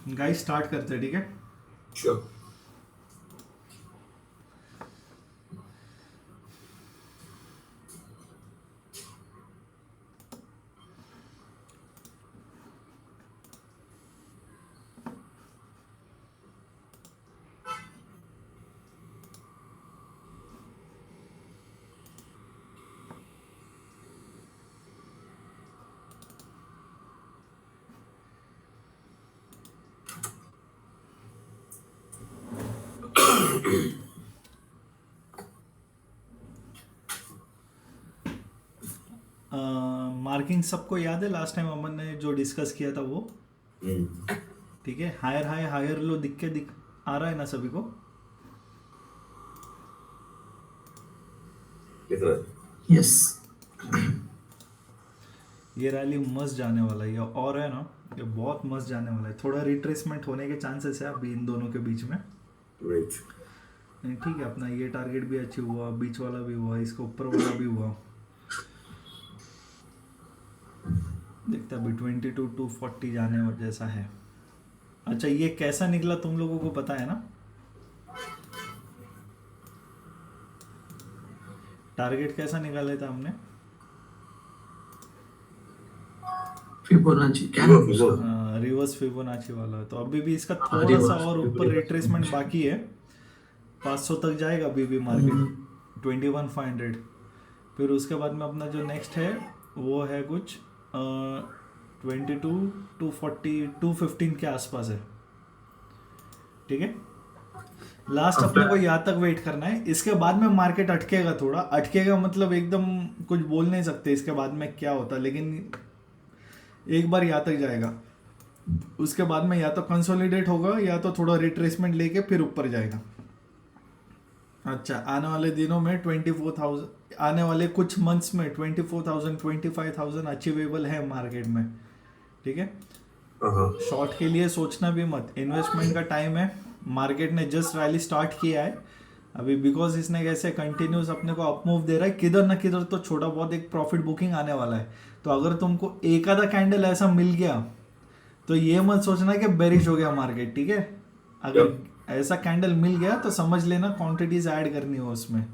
Guys start करते हैं, ठीक है। श्योर। मार्किंग सबको याद है, लास्ट टाइम अमन ने जो डिस्कस किया था वो। ठीक है, हायर हाई हायर लो दिख आ रहा है ना सभी को। लिख रहा है। यस। ये रैली मस्त जाने वाला है, ये और है ना, ये बहुत मस्त जाने वाला है। थोड़ा रिट्रेसमेंट होने के चांसेस है अभी इन दोनों के बीच में। राइट। नहीं, ठीक है, अपना ये टारगेट भी अचीव हुआ, बीच वाला भी हुआ, इसके ऊपर वाला भी हुआ। देखते हैं अभी 22 to 240 जाने और जैसा है। अच्छा, ये कैसा निकला तुम लोगों को पता है ना? टारगेट कैसा निकाला था हमने? फिबोनाची क्या फिबो, नाम है फिबो। उसका? रिवर्स फिबोनाची वाला। तो अभी भी इसका हाँ, थोड़ा सा reverse और ऊपर Fibonacci। रिट्रेसमेंट बाकी है। 500 तक जाएगा अभी भी मार्केट, 21,500। फिर उसके बाद में अपना जो नेक्स्ट है वो है कुछ 22 240 215 के आसपास है। ठीक है, लास्ट अपने को यहाँ तक वेट करना है। इसके बाद में मार्केट अटकेगा, थोड़ा अटकेगा, मतलब एकदम कुछ बोल नहीं सकते इसके बाद में क्या होता, लेकिन एक बार यहाँ तक जाएगा। उसके बाद में या तो कंसोलिडेट होगा या तो थोड़ा रिट्रेसमेंट लेके फिर ऊपर जाएगा। अच्छा, आने वाले दिनों में 24,000, आने वाले कुछ मंथ्स में 24,000 25,000 अचीवेबल है मार्केट में। ठीक है, हाँ। शॉर्ट के लिए सोचना भी मत, इन्वेस्टमेंट का टाइम है। मार्केट ने जस्ट रैली स्टार्ट किया है अभी, बिकॉज इसने कैसे कंटिन्यूस अपने को अप मूव दे रहा है, किधर ना किधर तो छोटा बहुत एक प्रॉफिट बुकिंग आने वाला है। तो अगर तुमको एक आधा कैंडल ऐसा मिल गया तो ये मत सोचना कि बेरिश हो गया मार्केट। ठीक है, अगर ऐसा कैंडल मिल गया तो समझ लेना क्वांटिटीज ऐड करनी हो उसमें।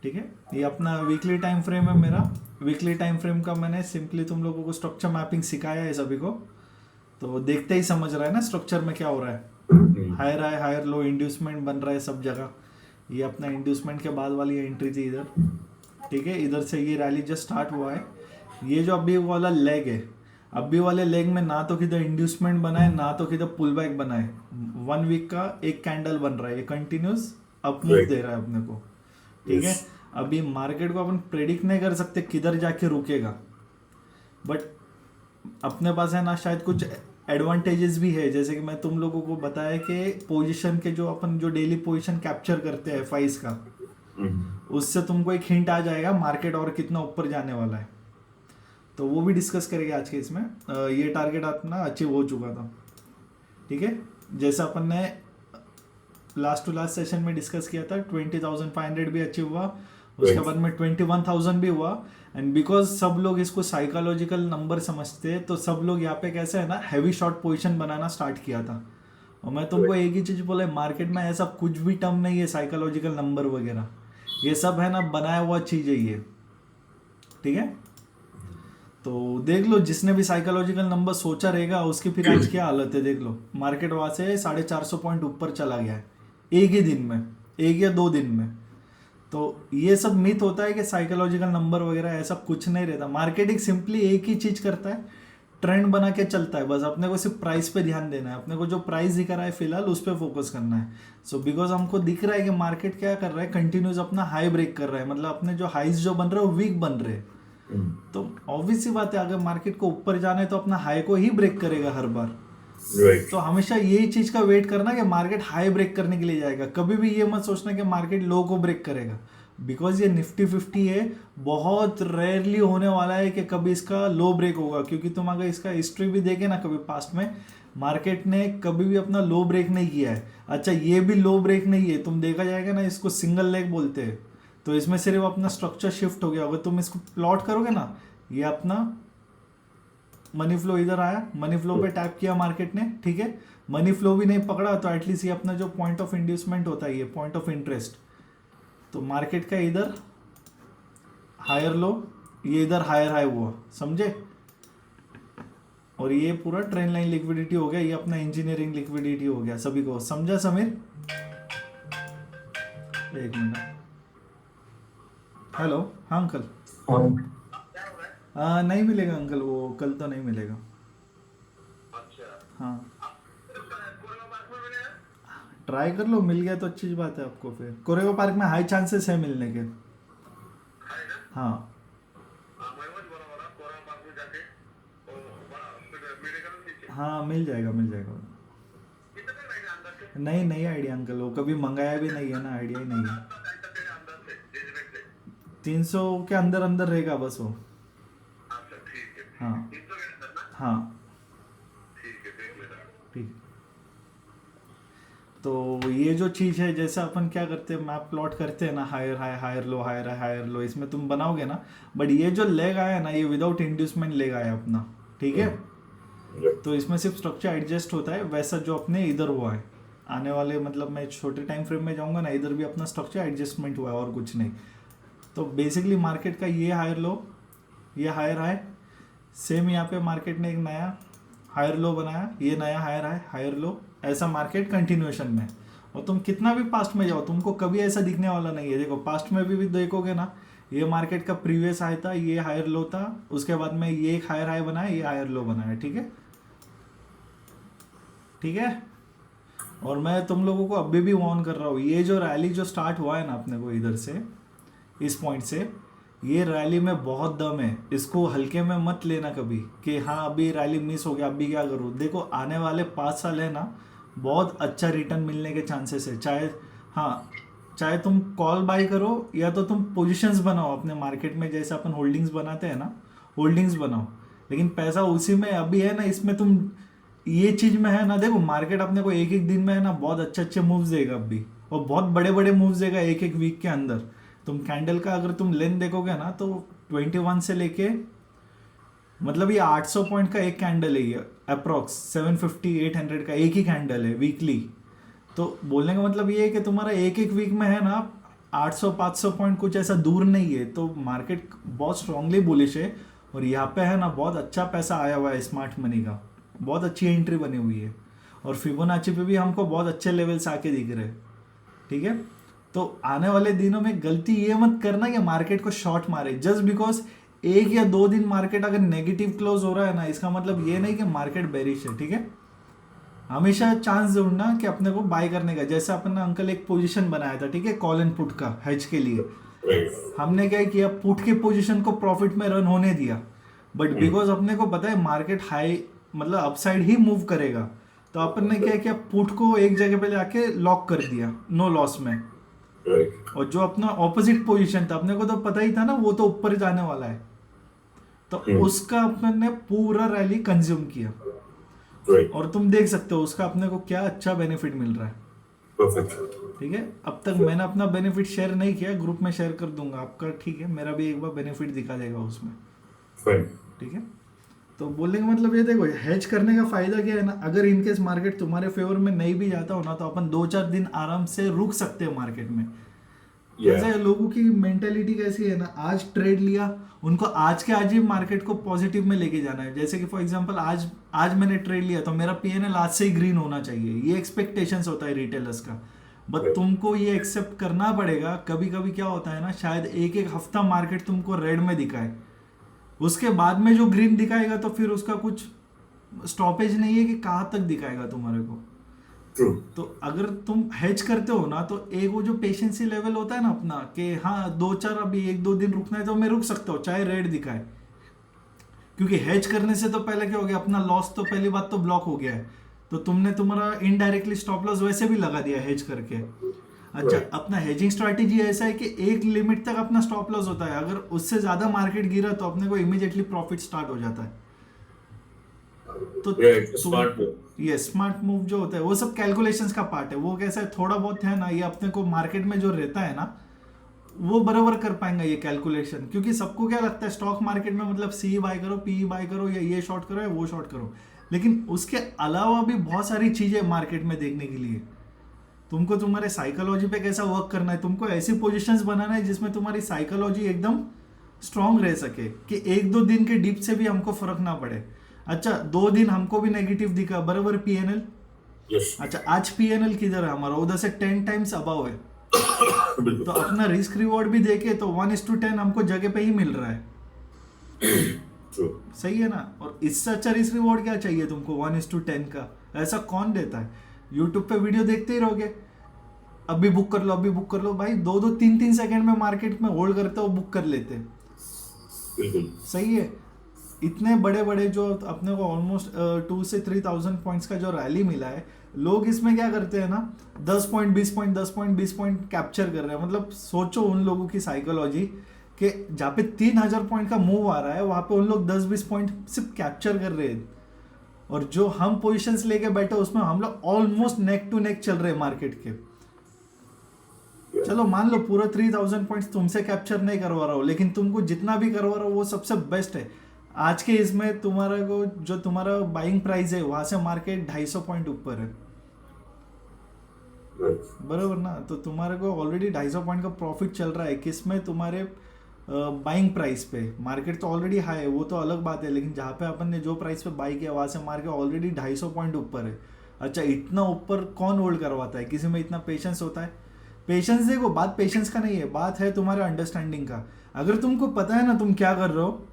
ठीक है, ये अपना वीकली टाइम फ्रेम है मेरा। वीकली टाइम फ्रेम का मैंने सिंपली तुम लोगों को स्ट्रक्चर मैपिंग सिखाया है सभी को, तो देखते ही समझ रहा है ना स्ट्रक्चर में क्या हो रहा है। Higher high higher low inducement बन रहा है सब जगह। ये अपना इंड्यूसमेंट के बाद वाली एंट्री थी इधर। ठीक है, इधर से ये रैली जस्ट स्टार्ट हुआ है। ये जो अभी वाला लेग है, अभी वाले लेग में ना तो किधर इंड्यूसमेंट बना है ना तो किधर पुल बैक बना है। 1 वीक का एक कैंडल बन रहा है, ये कंटिन्यूस अप मूव दे रहा है अपने को। ठीक है, अभी मार्केट को अपन प्रेडिक्ट नहीं कर सकते किधर जाके रुकेगा, बट अपने पास है ना शायद कुछ एडवांटेजेस भी है। जैसे कि मैं तुम लोगों को बताया कि पोजीशन के जो अपन जो डेली पोजीशन कैप्चर करते हैं FIs का, उससे तुमको एक हिंट आ जाएगा मार्केट और कितना ऊपर जाने वाला है। तो वो भी डिस्कस करेंगे आज के इसमें। ये टारगेट अपना अचीव हो चुका था। ठीक है, जैसा अपन ने लास्ट टू लास्ट सेशन में डिस्कस किया था, 20,500 भी अचीव हुआ, उसके बाद में 21,000 भी हुआ। एंड बिकॉज सब लोग इसको साइकोलॉजिकल नंबर समझते हैं, तो सब लोग यहाँ पे कैसे है ना हैवी शॉर्ट पोजीशन बनाना स्टार्ट किया था। और मैं तुमको एक ही चीज बोला, मार्केट में ऐसा कुछ भी टर्म नहीं है साइकोलॉजिकल नंबर वगैरह, ये सब है ना बनाया हुआ चीज है ये। ठीक है, तो देख लो जिसने भी साइकोलॉजिकल नंबर सोचा रहेगा उसकी फिर आज क्या हालत है। देख लो मार्केट वहां से 450 पॉइंट ऊपर चला गया है एक ही दिन में, 1 या 2 दिन में। तो ये सब मिथ होता है कि साइकोलॉजिकल नंबर वगैरह ऐसा कुछ नहीं रहता। मार्केटिंग सिंपली एक ही चीज करता है, ट्रेंड बना के चलता है। बस अपने को सिर्फ प्राइस पे ध्यान देना है, अपने को जो प्राइस दिख रहा है फिलहाल उस पर फोकस करना है। सो बिकॉज हमको दिख रहा है कि मार्केट क्या कर रहा है, कंटिन्यूस अपना हाई ब्रेक कर रहा है, मतलब अपने जो हाइज जो बन रहे हैं वो वीक बन रहे हैं। तो ऑब्वियस सी बात है, अगर मार्केट को ऊपर जाना है तो अपना हाई को ही ब्रेक करेगा हर बार। तो हमेशा यही चीज का वेट करना कि मार्केट हाई ब्रेक करने के लिए जाएगा। कभी भी ये मत सोचना कि मार्केट लो को ब्रेक करेगा, बिकॉज ये निफ्टी 50 है, बहुत रेयरली होने वाला है कि कभी इसका लो ब्रेक होगा। क्योंकि तुम अगर इसका हिस्ट्री भी देखे ना, कभी पास्ट में मार्केट ने कभी भी अपना लो ब्रेक नहीं किया है। अच्छा, ये भी लो ब्रेक नहीं है, तुम देखा जाएगा ना, इसको सिंगल लेग बोलते हैं। तो इसमें सिर्फ अपना स्ट्रक्चर शिफ्ट हो गया। अगर तुम इसको प्लॉट करोगे ना, ये अपना मनी फ्लो इधर आया, मनी फ्लो पे टैप किया मार्केट ने, ठीक है, मनी फ्लो भी नहीं पकड़ा तो एटलीस्ट ये अपना जो पॉइंट ऑफ इंड्यूसमेंट होता है, ये पॉइंट ऑफ इंटरेस्ट, तो मार्केट का इधर हायर लो, ये इधर हायर हाई हुआ, समझे, और ये पूरा ट्रेंड लाइन लिक्विडिटी हो गया, ये अपना इंजीनियरिंग लिक्विडिटी हो गया, सभी को समझा समीर? एक मिनट, हेलो, हाँ अंकल, नहीं मिलेगा अंकल, वो कल तो नहीं मिलेगा। हाँ ट्राई कर लो, मिल गया तो अच्छी बात है आपको, फिर कोरेगा पार्क में हाई चांसेस है मिलने के। हाँ हाँ मिल जाएगा, मिल जाएगा। नहीं नहीं आइडिया अंकल, वो कभी मंगाया भी नहीं है ना, आइडिया ही नहीं है। 300 के अंदर अंदर रहेगा बस वो। हाँ हाँ ठीक। तो ये जो चीज़ है, जैसे अपन क्या करते हैं, मैप प्लॉट करते हैं ना, higher high higher low, higher high higher low, इसमें तुम बनाओगे ना, बट ये जो लेग आया ना, ये विदाउट इंड्यूसमेंट लेग आया अपना, ठीक है, तो इसमें सिर्फ स्ट्रक्चर एडजस्ट होता है, वैसा जो अपने इधर हुआ है आने वाले, मतलब मैं छोटे टाइम फ्रेम में जाऊंगा ना, इधर भी अपना स्ट्रक्चर एडजस्टमेंट हुआ है और कुछ नहीं। तो बेसिकली मार्केट का ये हायर लो, ये हायर हाई, सेम यहाँ पे मार्केट ने एक नया हायर लो बनाया, ये नया हायर हाई हायर लो, ऐसा मार्केट कंटिन्यूएशन में। और तुम कितना भी पास्ट में जाओ, तुमको कभी ऐसा दिखने वाला नहीं है। देखो पास्ट में भी देखोगे ना, ये मार्केट का प्रीवियस हाई था, ये हायर लो था, उसके बाद में ये एक हायर हाई बनाया, ये हायर लो बनाया, ठीक है, ठीक है। और मैं तुम लोगों को अभी भी वार्न कर रहा हूँ, ये जो रैली जो स्टार्ट हुआ है ना अपने को इधर से, इस पॉइंट से, ये रैली में बहुत दम है, इसको हल्के में मत लेना कभी कि हाँ अभी रैली मिस हो गया, अभी क्या करूँ। देखो आने वाले 5 साल है ना, बहुत अच्छा रिटर्न मिलने के चांसेस है। चाहे तुम कॉल बाय करो या तो तुम पोजीशंस बनाओ अपने मार्केट में, जैसे अपन होल्डिंग्स बनाते हैं ना, होल्डिंग्स बनाओ, लेकिन पैसा उसी में अभी है ना, इसमें तुम ये चीज में है ना, देखो मार्केट अपने को एक एक दिन में है ना बहुत अच्छे अच्छे मूव्स देगा अभी, और बहुत बड़े बड़े मूव्स देगा एक एक वीक के अंदर। तुम कैंडल का अगर तुम लेंथ देखोगे ना, तो 21 से लेके मतलब ये 800 पॉइंट का एक कैंडल है, ये अप्रोक्स 750 800 का एक ही कैंडल है वीकली। तो बोलने का मतलब ये है कि तुम्हारा एक एक वीक में है ना 800 500 पॉइंट कुछ ऐसा दूर नहीं है। तो मार्केट बहुत स्ट्रांगली बुलिश है, और यहाँ पे है ना बहुत अच्छा पैसा आया हुआ है स्मार्ट मनी का, बहुत अच्छी एंट्री बनी हुई है, और फिबोनाची पे भी हमको बहुत अच्छे लेवल्स आके दिख रहे हैं, ठीक है। तो आने वाले दिनों में गलती ये मत करना कि मार्केट को शॉर्ट मारे जस्ट बिकॉज 1 या 2 दिन मार्केट अगर नेगेटिव क्लोज हो रहा है ना, इसका मतलब ये नहीं कि मार्केट बेरिश है, ठीक है। हमेशा चांस ढूंढना कि अपने को बाय करने का। जैसे अपन ने अंकल एक पोजीशन बनाया था, ठीक है, कॉल एंड पुट का हेज के लिए, हमने क्या किया, पुट के पोजीशन को प्रॉफिट में रन होने दिया, बट बिकॉज अपने को पता है मार्केट हाई मतलब अपसाइड ही मूव करेगा, तो अपन ने क्या किया, पुट को एक जगह पे जाके लॉक कर दिया नो लॉस में। और जो अपना ऑपोजिट पोजीशन था, अपने को तो पता ही था ना वो तो ऊपर जाने वाला है, तो उसका अपन ने पूरा रैली कंज्यूम किया, और तुम देख सकते हो उसका अपने को क्या अच्छा बेनिफिट मिल रहा है। परफेक्ट। ठीक है, अब तक मैंने अपना बेनिफिट शेयर नहीं किया, ग्रुप में शेयर कर दूंगा आपका, ठीक है, मेरा भी एक बार बेनिफिट दिखा देगा उसमें, ठीक है। तो बोलने का मतलब ये, देखो हेज करने का फायदा क्या है ना, अगर इनकेस मार्केट तुम्हारे फेवर में नहीं भी जाता हो ना, तो अपन 2-4 दिन आराम से रुक सकते हैं मार्केट में। जैसे लोगों की मेंटेलिटी कैसी है ना, आज ट्रेड लिया, उनको आज के आज ही मार्केट को पॉजिटिव में लेके जाना है। जैसे कि फॉर एग्जांपल आज मैंने ट्रेड लिया तो मेरा पीएनएल आज से ही ग्रीन होना चाहिए, ये एक्सपेक्टेशंस होता है रिटेलर्स का, बट तुमको ये एक्सेप्ट करना पड़ेगा। कभी कभी क्या होता है ना, शायद एक हफ्ता मार्केट तुमको रेड में दिखाए, उसके बाद में जो ग्रीन दिखाएगा तो फिर उसका कुछ स्टॉपेज नहीं है कि कहाँ तक दिखाएगा तुम्हारे को। तो अगर तुम हेज करते हो ना, तो एक वो जो पेशेंसी लेवल होता है ना अपना, कि हाँ 2-4 अभी 1-2 दिन रुकना है तो मैं रुक सकता हूँ चाहे रेड दिखाए, क्योंकि हेज करने से तो पहले क्या हो गया, अपना लॉस तो पहली बात तो ब्लॉक हो गया है, तो तुमने तुम्हारा इनडायरेक्टली स्टॉप लॉस वैसे भी लगा दिया हेज करके। अच्छा, अपना हेजिंग स्ट्रैटेजी ऐसा है कि एक लिमिट तक अपना स्टॉप लॉस होता है, अगर उससे ज्यादा मार्केट गिरा तो अपने को इमीडिएटली प्रॉफिट स्टार्ट हो जाता है। तो ये स्मार्ट मूव जो होता है वो सब कैलकुलेशंस का पार्ट है। वो कैसा है, थोड़ा बहुत है ना, ये अपने को मार्केट में जो रहता है ना, वो बराबर कर पाएंगा ये कैलकुलेशन, क्योंकि सबको क्या लगता है स्टॉक मार्केट में मतलब सी बाय करो, पी बाय करो, या ये शॉर्ट करो या वो शॉर्ट करो, लेकिन उसके अलावा भी बहुत सारी चीजें मार्केट में देखने के लिए। तुमको तुम्हारे साइकोलॉजी पे कैसा वर्क करना है, तुमको ऐसी पोजीशंस बनाना है जिसमें तुम्हारी साइकोलॉजी एकदम स्ट्रांग रह सके कि एक दो दिन के डिप से भी हमको फर्क ना पड़े। अच्छा 2 दिन हमको भी नेगेटिव दिखा, बराबर पीएनएल, यस अच्छा आज पीएनएल किधर है हमारा, उधर से 10 टाइम्स अबव है, बिल्कुल तो अपना रिस्क रिवॉर्ड भी देखे तो 1:10 हमको जगह पे ही मिल रहा है। ट्रू सही है ना। और इससे अच्छा रिस्क रिवॉर्ड क्या चाहिए तुमको 1:10 का, ऐसा कौन देता है। यूट्यूब पे वीडियो देखते ही रहोगे, अभी बुक कर लो, अभी बुक कर लो, भाई 2-3 सेकंड में मार्केट में होल्ड करते हो, बुक कर लेते हैं। बिल्कुल सही है। इतने बड़े बड़े जो अपने को ऑलमोस्ट 2 से 3,000 पॉइंट्स का जो रैली मिला है, लोग इसमें क्या करते हैं ना 10 point 20 point 10 point 20 point capture कर रहे हैं। मतलब सोचो उन लोगों की साइकोलॉजी कि जहाँ पे 3,000 पॉइंट का मूव आ रहा है वहाँ पे उन लोग 10-20 पॉइंट सिर्फ कैप्चर कर रहे हैं, और जो हम पोजीशंस लेके बैठे उसमें हम लोग ऑलमोस्ट नेक टू नेक चल रहे हैं मार्केट के। चलो मान लो पूरा 3,000 पॉइंट्स तुमसे कैप्चर नहीं करवा रहा हो, लेकिन तुमको जितना भी करवा रहा हो वो सबसे बेस्ट है। आज के इसमें तुम्हारा को जो तुम्हारा बाइंग प्राइस है वहां से मार्केट 250 पॉइंट ऊपर है, राइट बराबर ना। तो तुम्हारे को ऑलरेडी 250 पॉइंट का प्रॉफिट चल रहा है, किसमें तुम्हारे बाइंग प्राइस पे। मार्केट तो ऑलरेडी हाई है, वो तो अलग बात है, लेकिन जहाँ पे अपन ने जो प्राइस पे बाई किया वहां से मार्केट ऑलरेडी 250 पॉइंट ऊपर है। अच्छा इतना ऊपर कौन होल्ड करवाता है, किसी में इतना पेशेंस होता है। पेशेंस देखो, बात पेशेंस का नहीं है, बात है तुम्हारे अंडरस्टैंडिंग का। अगर तुमको पता है ना तुम क्या कर रहे हो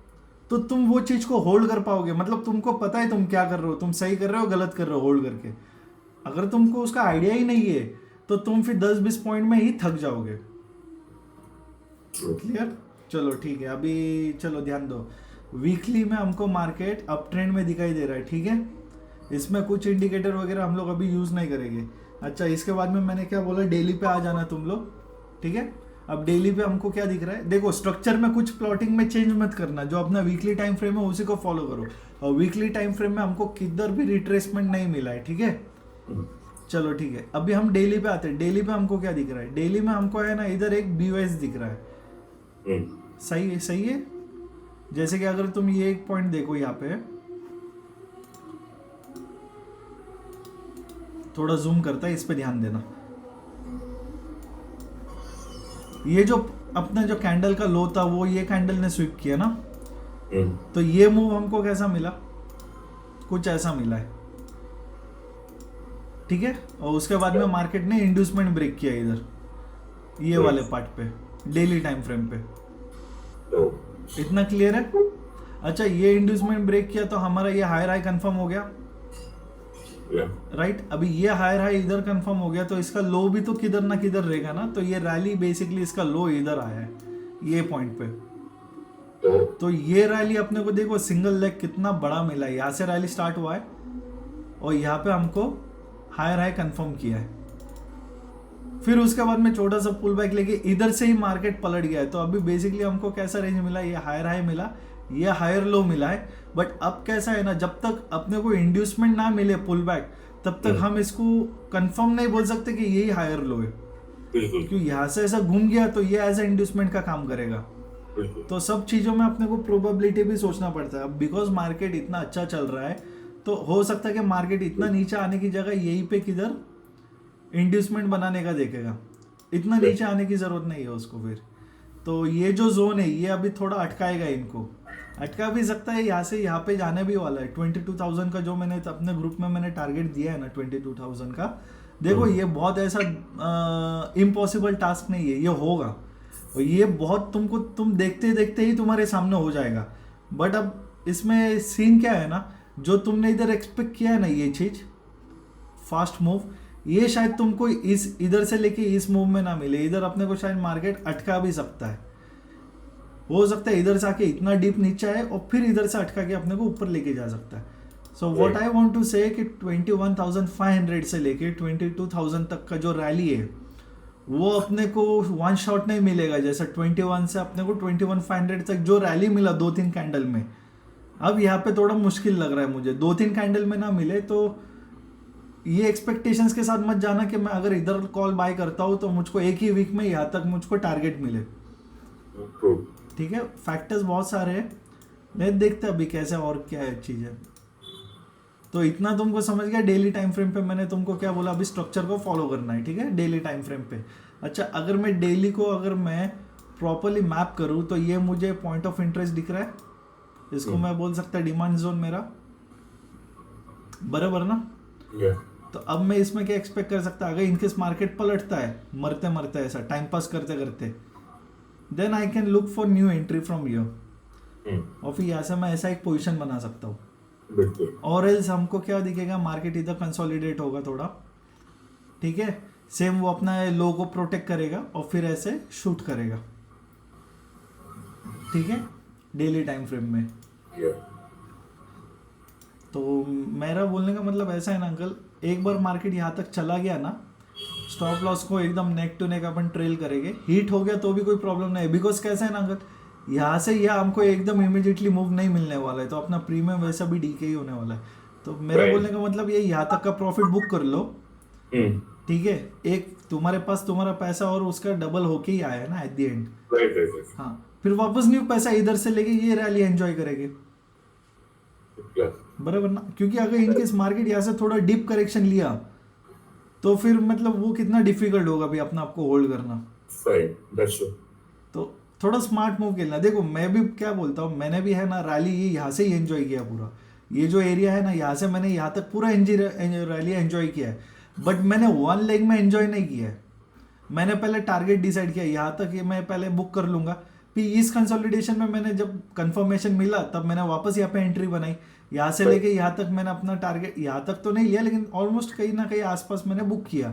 तो तुम वो चीज को होल्ड कर पाओगे। मतलब तुमको पता है तुम क्या कर रहे हो, तुम सही कर रहे हो गलत कर रहे हो होल्ड करके। अगर तुमको उसका आइडिया ही नहीं है तो तुम फिर 10-20 पॉइंट में ही थक जाओगे। True clear. चलो ठीक है, अभी चलो ध्यान दो। वीकली में हमको मार्केट अप ट्रेंड में दिखाई दे रहा है, ठीक है। इसमें कुछ इंडिकेटर वगैरह हम लोग अभी यूज नहीं करेंगे। अच्छा इसके बाद में मैंने क्या बोला, डेली पे आ जाना तुम लोग, ठीक है। अब डेली पे हमको क्या दिख रहा है, देखो स्ट्रक्चर में कुछ प्लॉटिंग में चेंज मत करना, जो अपना वीकली टाइम फ्रेम है उसी को फॉलो करो। और वीकली टाइम फ्रेम में हमको किधर भी रिट्रेसमेंट नहीं मिला है, ठीक है। चलो ठीक है, अभी हम डेली पे आते हैं। डेली पे हमको क्या दिख रहा है, डेली में हमको है ना इधर एक BOS दिख रहा है। सही है, सही है। जैसे कि अगर तुम ये एक पॉइंट देखो यहाँ पे, थोड़ा जूम करता है, इस पे ध्यान देना। ये जो अपना जो कैंडल का लो था वो ये कैंडल ने स्वीप किया ना, तो ये मूव हमको कैसा मिला, कुछ ऐसा मिला है, ठीक है। और उसके बाद में मार्केट ने इंड्यूसमेंट ब्रेक किया इधर ये वाले पार्ट पे, डेली टाइम फ्रेम पे। इतना क्लियर है। अच्छा ये इंड्यूसमेंट ब्रेक किया तो हमारा ये हायर हाई कंफर्म हो गया, राइट। अभी ये हायर हाई इधर कंफर्म हो गया, तो इसका लो भी तो किधर ना किधर रहेगा ना। तो ये रैली बेसिकली इसका लो इधर आया है ये पॉइंट पे। तो ये रैली अपने को देखो सिंगल लेग कितना बड़ा मिला है, यहाँ से रैली स्टार्ट हुआ है और यहाँ पे हमको हायर हाई कंफर्म किया है। फिर उसके बाद में छोटा सा पुल बैक लेके इधर से ही मार्केट पलट गया है। तो अभी बेसिकली हमको कैसा रेंज मिला, ये हायर हाई मिला, ये हायर लो मिला है। बट अब कैसा है ना, जब तक अपने को इंड्यूसमेंट ना मिले पुल बैक, तब तक हम इसको कंफर्म नहीं बोल सकते कि यही हायर लो है, क्योंकि यहाँ से ऐसा घूम गया तो ये एज ए इंड्यूसमेंट का काम करेगा। तो सब चीजों में अपने को प्रोबेबिलिटी भी सोचना पड़ता है। अब बिकॉज मार्केट इतना अच्छा चल रहा है तो हो सकता है कि मार्केट इतना नीचे आने की जगह यहीं पे किधर इंड्यूसमेंट बनाने का देखेगा। इतना नीचे आने की जरूरत नहीं है उसको फिर। तो ये जो जोन है ये अभी थोड़ा अटकाएगा, इनको अटका भी सकता है। यहाँ से यहाँ पे जाने भी वाला है 22,000 का, जो मैंने अपने ग्रुप में मैंने टारगेट दिया है ना 22,000 का। देखो ये बहुत ऐसा इम्पॉसिबल टास्क नहीं है, ये होगा। और ये बहुत तुम देखते देखते ही तुम्हारे सामने हो जाएगा। बट अब इसमें सीन क्या है ना, जो तुमने इधर एक्सपेक्ट किया है ना ये चीज फास्ट मूव, ये शायद तुमको इस इधर से लेके इस मूव में ना मिले। इधर अपने को शायद मार्केट अटका भी सकता है, हो सकता है इधर से आके इतना डीप नीचे आए और फिर इधर से अटका के अपने को ऊपर लेके जा सकता है। So what I want to say कि 21,500 से लेके 22,000 तक का जो रैली है वो अपने को वन शॉट नहीं मिलेगा। जैसा 21 से अपने को 21,500 तक जो रैली मिला 2-3 कैंडल में, अब यहाँ पे थोड़ा मुश्किल लग रहा है मुझे। 2-3 कैंडल में ना मिले तो ये एक्सपेक्टेशंस के साथ मत जाना कि मैं अगर इधर कॉल बाय करता हूँ तो मुझको एक ही वीक में यहाँ तक मुझको टारगेट मिले। ट्रू। ठीक है, फैक्टर्स बहुत सारे हैं, मैं देखते हैं अभी कैसे और क्या है चीज़ें। तो इतना तुमको समझ गया डेली टाइम फ्रेम पे मैंने तुमको क्या बोला, अभी स्ट्रक्चर को फॉलो करना है, ठीक है, डेली टाइम फ्रेम पे। अच्छा, अगर मैं डेली को अगर मैं प्रॉपरली मैप करूँ तो ये मुझे पॉइंट ऑफ इंटरेस्ट दिख रहा है, इसको मैं बोल सकता डिमांड जोन मेरा, बराबर ना। या तो अब मैं इसमें क्या एक्सपेक्ट कर सकता, अगर इनकेस मार्केट पलटता है मरते मरते ऐसा टाइम पास करते करते, then I can look for new entry from here, और फिर यहाँ से मैं ऐसा एक पोजीशन बना सकता हूँ। बिल्कुल। और एल्स हमको क्या दिखेगा, मार्केट इधर कंसोलिडेट होगा थोड़ा, ठीक है, सेम वो अपना लो को प्रोटेक्ट करेगा और फिर ऐसे शूट करेगा, ठीक है, डेली टाइम फ्रेम में। या तो मेरा बोलने का मतलब ऐसा है ना अंकल, एक बार मार्केट यहाँ तक चला गया ना, स्टॉप लॉस को एकदम नेक टू नेक अपन ट्रेल करेंगे, हीट हो गया तो भी कोई प्रॉब्लम नहीं है, बिकॉज कैसा है ना अंकल, यहाँ से यह हमको एकदम इमीडिएटली मूव नहीं मिलने वाला है, तो अपना प्रीमियम वैसा भी डीके ही होने वाला है। तो मेरा Right. बोलने का मतलब ये यहाँ तक का प्रॉफिट बुक कर लो, हम्म। ठीक है, एक तुम्हारे पास तुम्हारा पैसा और उसका डबल होके ही आया है ना at the end. Right right right. हाँ, फिर वापस न्यू पैसा इधर से लेके ये रैली एंजॉय करेंगे, क्लास। बराबर ना, क्योंकि अगर इनकेस मार्केट यहाँ से थोड़ा डीप करेक्शन लिया तो फिर मतलब वो कितना डिफिकल्ट होगा भी अपना आपको होल्ड करना। Fine, that's true. तो थोड़ा स्मार्ट मूव खेलना। देखो मैं भी क्या बोलता हूँ, मैंने भी है ना रैली ये यहाँ से ही एंजॉय किया पूरा, ये जो एरिया है ना यहाँ से मैंने यहाँ तक पूरा रैली एंजॉय किया है, बट मैंने वन लेग में एंजॉय नहीं किया है। मैंने पहले टारगेट डिसाइड किया यहाँ तक ये मैं पहले बुक कर लूंगा, फिर इस कंसोलिडेशन में मैंने जब कंफर्मेशन मिला तब मैंने वापस यहाँ पे एंट्री बनाई, यहाँ से लेके यहाँ तक मैंने अपना टारगेट, यहाँ तक तो नहीं लिया लेकिन ऑलमोस्ट कहीं ना कहीं आसपास मैंने बुक किया,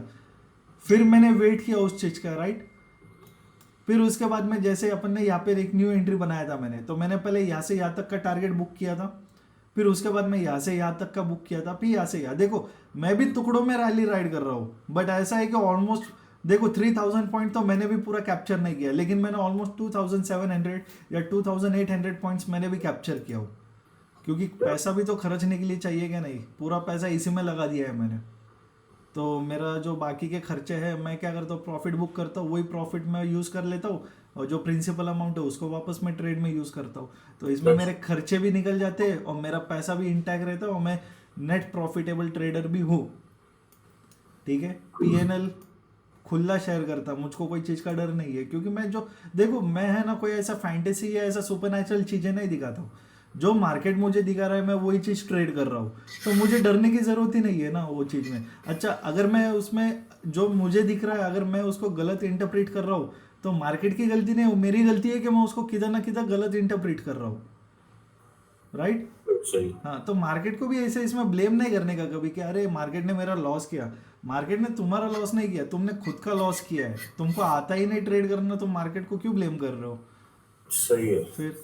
फिर मैंने वेट किया उस चीज का, राइट। फिर उसके बाद में जैसे अपन ने यहाँ पे एक न्यू एंट्री बनाया था मैंने, तो मैंने पहले यहाँ से यहाँ तक का टारगेट बुक किया था, फिर उसके बाद मैं यहाँ से यहाँ तक का बुक किया था, फिर यहाँ से यहाँ, देखो मैं भी टुकड़ों में रैली राइड कर रहा हूँ, बट ऐसा है कि ऑलमोस्ट देखो 3000 पॉइंट तो मैंने भी पूरा कैप्चर नहीं किया, लेकिन मैंने ऑलमोस्ट 2700 या 2800 पॉइंट्स मैंने भी कैप्चर किया हो, क्योंकि पैसा भी तो खर्चने के लिए चाहिए क्या नहीं, पूरा पैसा इसी में लगा दिया है मैंने। तो मेरा जो बाकी के खर्चे हैं मैं क्या करता हूँ, प्रॉफिट बुक करता हूँ, वही प्रॉफिट मैं यूज़ कर लेता हूँ, और जो प्रिंसिपल अमाउंट है उसको वापस मैं ट्रेड में यूज़ करता हूँ। तो इसमें मेरे खर्चे भी निकल जाते हैं और मेरा पैसा भी इंटैक्ट रहता है और मैं नेट प्रॉफिटेबल ट्रेडर भी हूँ, ठीक है। पीएनएल खुला शेयर करता, मुझको कोई चीज़ का डर नहीं है, क्योंकि मैं जो देखो मैं है ना कोई ऐसा फैंटेसी या ऐसा सुपरनैचुरल चीज़ें नहीं दिखाता हूँ, जो मार्केट मुझे दिखा रहा है मैं वही चीज़ ट्रेड कर रहा हूँ, तो मुझे डरने की ज़रूरत ही नहीं है ना वो चीज़ में। अच्छा, अगर मैं उसमें जो मुझे दिख रहा है अगर मैं उसको गलत इंटरप्रेट कर रहा हूँ तो मार्केट की गलती नहीं, वो मेरी गलती है कि मैं उसको किधर ना किधर गलत इंटरप्रेट कर रहा हूँ, राइट। सही। हाँ, तो मार्केट को भी ऐसे इसमें ब्लेम नहीं करने का कभी कि अरे मार्केट ने मेरा लॉस किया, मार्केट ने तुम्हारा लॉस नहीं किया, तुमने खुद का लॉस किया है, तुमको आता ही नहीं ट्रेड करना, तो मार्केट को क्यों ब्लेम कर रहे हो सही है। फिर।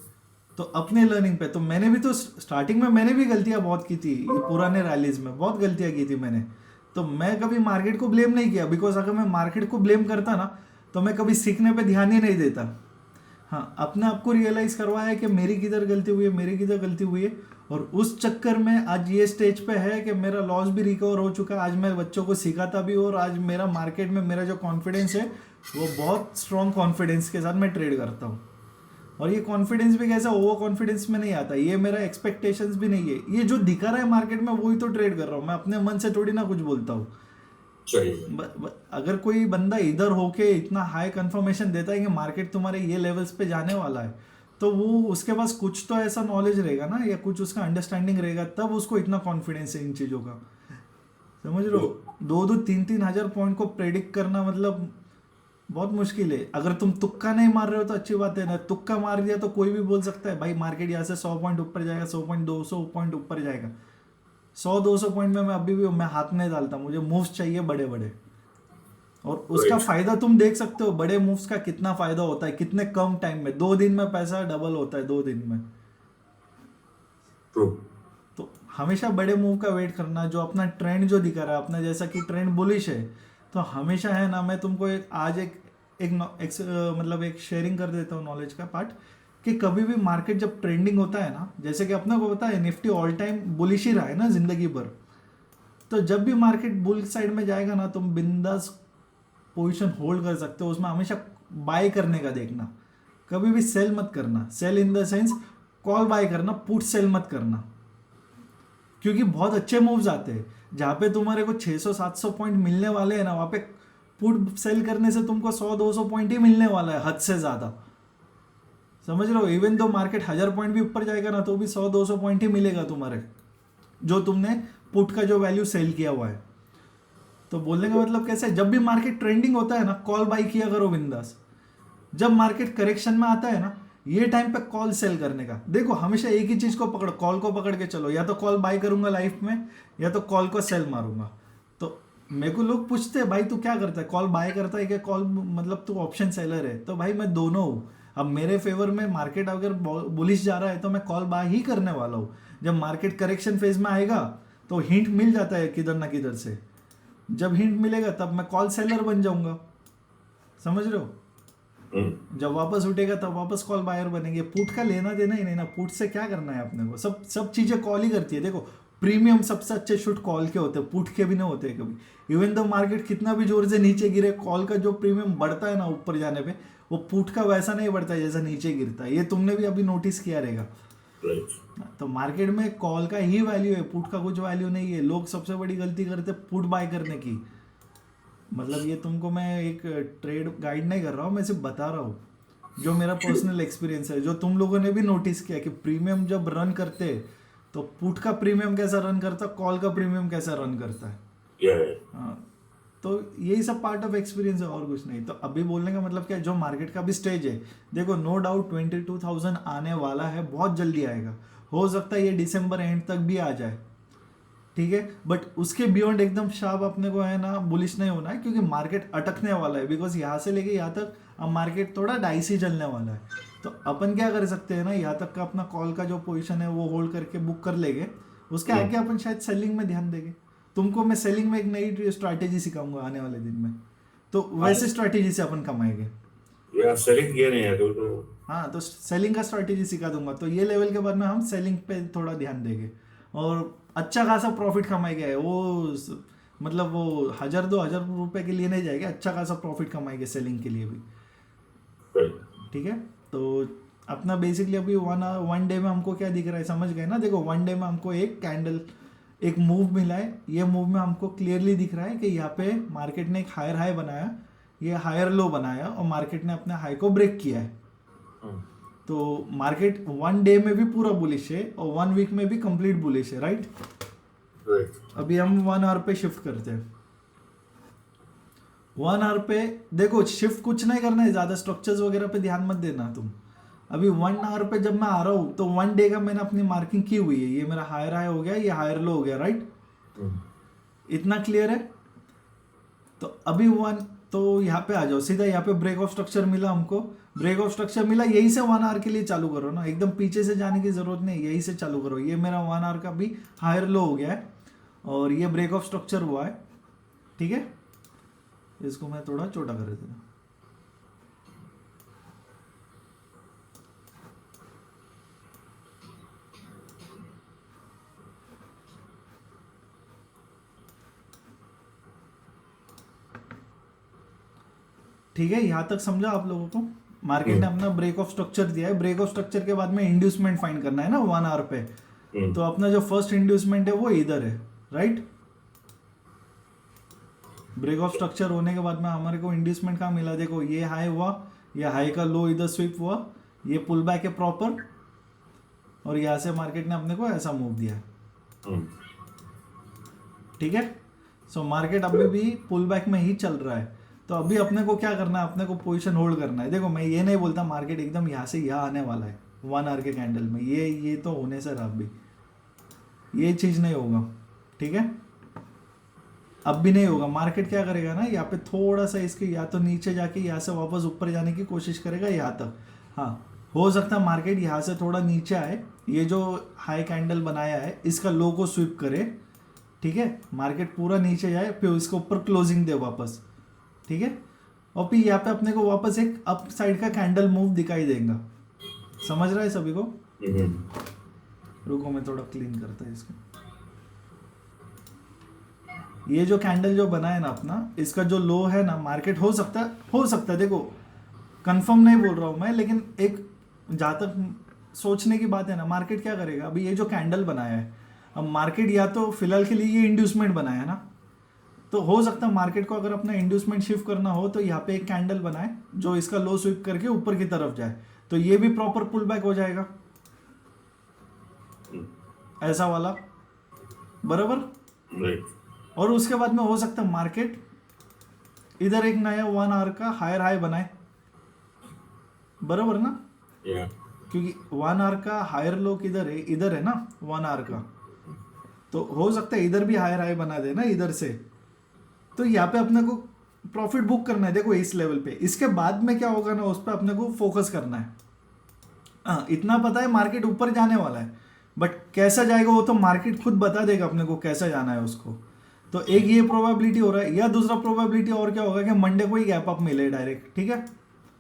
तो अपने लर्निंग पे, तो मैंने भी तो स्टार्टिंग में मैंने भी गलतियां बहुत की थी, ये पुराने रैलीज में बहुत गलतियां की थी मैंने, तो मैं कभी मार्केट को ब्लेम नहीं किया, बिकॉज अगर मैं मार्केट को ब्लेम करता ना तो मैं कभी सीखने पे ध्यान ही नहीं देता। हाँ, अपने आप को रियलाइज करवाया कि मेरी किधर गलती हुई है, मेरी किधर गलती हुई है, और उस चक्कर में आज ये स्टेज पे है कि मेरा लॉस भी रिकवर हो चुका है, आज मैं बच्चों को सिखाता भी, और आज मेरा मार्केट में मेरा जो कॉन्फिडेंस है वो बहुत स्ट्रॉन्ग कॉन्फिडेंस के साथ मैं ट्रेड करता हूँ। और ये कॉन्फिडेंस भी कैसा ओवर कॉन्फिडेंस में नहीं आता, ये मेरा एक्सपेक्टेशंस भी नहीं है, ये जो दिखा रहा है मार्केट में वही तो ट्रेड कर रहा हूँ मैं, अपने मन से थोड़ी ना कुछ बोलता हूँ। चाहिए। अगर कोई बंदा इधर होके इतना हाई कंफर्मेशन देता है कि मार्केट तुम्हारे ये लेवल्स पे जाने वाला है, तो वो उसके पास कुछ तो ऐसा नॉलेज रहेगा ना, या कुछ उसका अंडरस्टैंडिंग रहेगा, तब उसको इतना कॉन्फिडेंस है इन चीज़ों का, समझ रहे हो। 2-3 हज़ार पॉइंट को प्रेडिक्ट करना मतलब बहुत मुश्किल है। अगर तुम तुक्का नहीं मार रहे हो तो अच्छी बात है ना, तुक्का मार दिया तो कोई भी बोल सकता है भाई मार्केट यहाँ से 100 पॉइंट ऊपर जाएगा, 100 पॉइंट 200 पॉइंट ऊपर जाएगा, 100-200 पॉइंट में मैं अभी भी मैं हाथ नहीं डालता, मुझे मूव्स चाहिए बड़े बड़े, और उसका फायदा तुम देख सकते हो, बड़े मूव्स का कितना फायदा होता है, कितने कम टाइम में, 2 दिन में पैसा डबल होता है 2 दिन में। ट्रू। तो हमेशा बड़े मूव का वेट करना, जो अपना ट्रेंड जो दिखा रहा है अपना, जैसा कि ट्रेंड बुलिश है, तो हमेशा है ना, मैं तुमको आज मतलब एक शेयरिंग कर देता हूँ नॉलेज का पार्ट, कि कभी भी मार्केट जब ट्रेंडिंग होता है ना, जैसे कि अपने को पता है निफ्टी ऑल टाइम बुलिश ही रहा है ना जिंदगी भर, तो जब भी मार्केट बुल साइड में जाएगा ना, तुम बिंदास पोजीशन होल्ड कर सकते हो, उसमें हमेशा बाय करने का देखना, कभी भी सेल मत करना। Sell in the sense call buy करना, पुट सेल मत करना, क्योंकि बहुत अच्छे मूव्स आते हैं जहाँ पे तुम्हारे को 600-700 पॉइंट मिलने वाले हैं ना, वहाँ पे पुट सेल करने से तुमको 100-200 पॉइंट ही मिलने वाला है, हद से ज़्यादा। समझ रहे हो? इवन दो मार्केट 1000 पॉइंट भी ऊपर जाएगा ना, तो भी 100-200 पॉइंट ही मिलेगा तुम्हारे, जो तुमने पुट का जो वैल्यू सेल किया हुआ है। तो बोलने का मतलब कैसे है, जब भी मार्केट ट्रेंडिंग होता है ना, कॉल बाई किया करो बिंदास। जब मार्केट करेक्शन में आता है ना, ये टाइम पे कॉल सेल करने का देखो, हमेशा एक ही चीज को पकड़ो, कॉल को पकड़ के चलो, या तो कॉल बाय करूंगा लाइफ में, या तो कॉल को सेल मारूंगा। तो मेरे को लोग पूछते हैं भाई तू क्या करता है, कॉल बाय करता है कि कॉल मतलब तू ऑप्शन सेलर है? तो भाई मैं दोनों हूँ। अब मेरे फेवर में मार्केट अगर बुलिश जा रहा है तो मैं कॉल बाय ही करने वाला हूँ। जब मार्केट करेक्शन फेज में आएगा तो हिंट मिल जाता है किधर ना किधर से, जब हिंट मिलेगा तब मैं कॉल सेलर बन जाऊंगा। समझ रहे हो? जब वापस उठेगा तब वापस कॉल बायर बनेंगे। पुट का लेना देना ही नहीं ना, पुट से क्या करना है अपने को, सब चीजें कॉल ही करती है। देखो प्रीमियम सबसे अच्छे शूट कॉल के होते हैं, पुट के भी नहीं होते कभी। इवन दो मार्केट कितना भी जोर से नीचे गिरे, कॉल का जो प्रीमियम बढ़ता है ना ऊपर जाने पे, वो पुट का वैसा नहीं बढ़ता है जैसा नीचे गिरता है। ये तुमने भी अभी नोटिस किया रहेगा। तो मार्केट में कॉल का ही वैल्यू है, पुट का कुछ वैल्यू नहीं है। लोग सबसे बड़ी गलती करते पुट बाय करने की। मतलब ये तुमको मैं एक ट्रेड गाइड नहीं कर रहा हूँ, मैं सिर्फ बता रहा हूँ जो मेरा पर्सनल एक्सपीरियंस है, जो तुम लोगों ने भी नोटिस किया कि प्रीमियम जब रन करते तो पुट का प्रीमियम कैसा रन करता, कॉल का प्रीमियम कैसा रन करता है। हाँ, तो यही सब पार्ट ऑफ एक्सपीरियंस है और कुछ नहीं। तो अभी बोलने का मतलब क्या है, जो मार्केट का भी स्टेज है, देखो नो डाउट 22,000 आने वाला है, बहुत जल्दी आएगा। हो सकता है ये दिसंबर एंड तक भी आ जाए, ठीक है, बट उसके बियॉन्ड एकदम शार्प अपने को है ना बुलिश नहीं होना है, क्योंकि मार्केट अटकने वाला है। बिकॉज यहाँ से लेके यहाँ तक अब मार्केट थोड़ा डाइसी चलने वाला है। तो अपन क्या कर सकते हैं ना, यहाँ तक का अपना कॉल का जो पोजीशन है वो होल्ड करके बुक कर लेंगे, उसके आगे अपन शायद सेलिंग में ध्यान देंगे। तुमको मैं सेलिंग में एक नई स्ट्रैटेजी सिखाऊंगा आने वाले दिन में, तो वैसे स्ट्रैटेजी से अपन कमाएंगे। सेलिंग किया नहीं है तो हाँ, तो सेलिंग का स्ट्रैटेजी सिखा दूंगा। तो ये लेवल के बाद में हम सेलिंग पे थोड़ा ध्यान देंगे और अच्छा खासा प्रॉफिट कमाएंगे। मतलब वो 1000-2000 रुपए के लिए नहीं जाएगा, अच्छा खासा प्रॉफिट कमाएंगे सेलिंग के लिए भी। ठीक है, तो अपना बेसिकली अभी वन डे में हमको क्या दिख रहा है समझ गए ना। देखो वन डे में हमको एक कैंडल, एक मूव मिला है। ये मूव में हमको क्लियरली दिख रहा है कि यहाँ पे मार्केट ने एक हायर हाई बनाया, ये हायर लो बनाया और मार्केट ने अपने हाई को ब्रेक किया है। तो मार्केट वन डे में भी पूरा बुलिश है और 1 वीक में भी कंप्लीट बुलिश है, राइट। अभी हम 1 आवर पे शिफ्ट करते हैं। 1 आवर पे देखो शिफ्ट कुछ नहीं करना है, ज्यादा स्ट्रक्चर्स वगैरह पे ध्यान मत देना तुम। अभी 1 आवर पे जब मैं आ रहा हूँ तो 1 डे का मैंने अपनी मार्किंग की हुई है। ये मेरा हायर हाई हो गया, ये हायर लो हो गया, राइट। इतना क्लियर है। तो अभी तो यहाँ पे आ जाओ सीधा, यहाँ पे ब्रेक ऑफ स्ट्रक्चर मिला हमको। ब्रेक ऑफ स्ट्रक्चर मिला, यही से 1 आवर के लिए चालू करो ना, एकदम पीछे से जाने की जरूरत नहीं, यही से चालू करो। ये मेरा 1 आवर का भी हायर लो हो गया है और ये ब्रेक ऑफ स्ट्रक्चर हुआ है, ठीक है। इसको मैं थोड़ा छोटा कर देता हूँ। ठीक है, यहां तक समझा आप लोगों को। मार्केट ने अपना ब्रेक ऑफ स्ट्रक्चर दिया है। ब्रेक ऑफ स्ट्रक्चर के बाद में इंड्यूसमेंट फाइंड करना है ना 1 आवर पे। तो अपना जो फर्स्ट इंड्यूसमेंट है वो इधर है, राइट। ब्रेक ऑफ स्ट्रक्चर होने के बाद में हमारे को इंड्यूसमेंट कहाँ मिला, देखो ये हाई हुआ, ये हाई का लो इधर स्विप हुआ, ये पुल बैक है प्रॉपर, और यहां से मार्केट ने अपने को ऐसा मूव दिया, ठीक है। सो मार्केट अभी भी पुल बैक में ही चल रहा है। तो अभी अपने को क्या करना है, अपने को पोजीशन होल्ड करना है। देखो मैं ये नहीं बोलता मार्केट एकदम यहाँ से यहाँ आने वाला है 1 आवर के कैंडल में, ये तो होने से रहा, अभी ये चीज नहीं होगा, ठीक है। अब भी नहीं होगा। मार्केट क्या करेगा ना, यहाँ पे थोड़ा सा इसके या तो नीचे जाके यहाँ से वापस ऊपर जाने की कोशिश करेगा यहाँ तक। हाँ, हो सकता है मार्केट यहाँ से थोड़ा नीचे आए, ये जो हाई कैंडल बनाया है इसका लो को स्विप करे, ठीक है। मार्केट पूरा नीचे जाए, फिर इसके ऊपर क्लोजिंग दे वापस, ठीक है। और फिर यहाँ पे अपने को वापस एक अप साइड का कैंडल मूव दिखाई देगा। समझ रहा है सभी को? रुको मैं थोड़ा क्लीन करता है इसको। ये जो कैंडल जो बना है ना अपना, इसका जो लो है ना, मार्केट हो सकता है, देखो कंफर्म नहीं बोल रहा हूँ मैं, लेकिन एक जहाँ तक सोचने की बात है ना, मार्केट क्या करेगा अभी, ये जो कैंडल बनाया है, अब मार्केट या तो फिलहाल के लिए ये इंड्यूसमेंट बनाया है ना, तो हो सकता है मार्केट को अगर अपना इंड्यूसमेंट शिफ्ट करना हो तो यहाँ पे एक कैंडल बनाए जो इसका लो स्विप करके ऊपर की तरफ जाए, तो ये भी प्रॉपर पुल बैक हो जाएगा, ऐसा वाला, बराबर। राइट। और उसके बाद में हो सकता है मार्केट इधर एक नया 1 आवर का हायर हाई बनाए, बराबर ना, या क्योंकि 1 आवर का हायर लो किधर है, इधर है ना 1 आवर का, तो हो सकता है इधर भी हायर हाई बना देना इधर से, तो यहाँ पे अपने को प्रॉफिट बुक करना है, देखो इस लेवल पे। इसके बाद में क्या होगा ना, उस पर अपने को फोकस करना है। हाँ, इतना पता है मार्केट ऊपर जाने वाला है, बट कैसा जाएगा वो तो मार्केट खुद बता देगा अपने को कैसा जाना है उसको। तो एक ये प्रोबेबिलिटी हो रहा है, या दूसरा प्रोबेबिलिटी और क्या होगा कि मंडे को ही गैप अप मिले डायरेक्ट, ठीक है,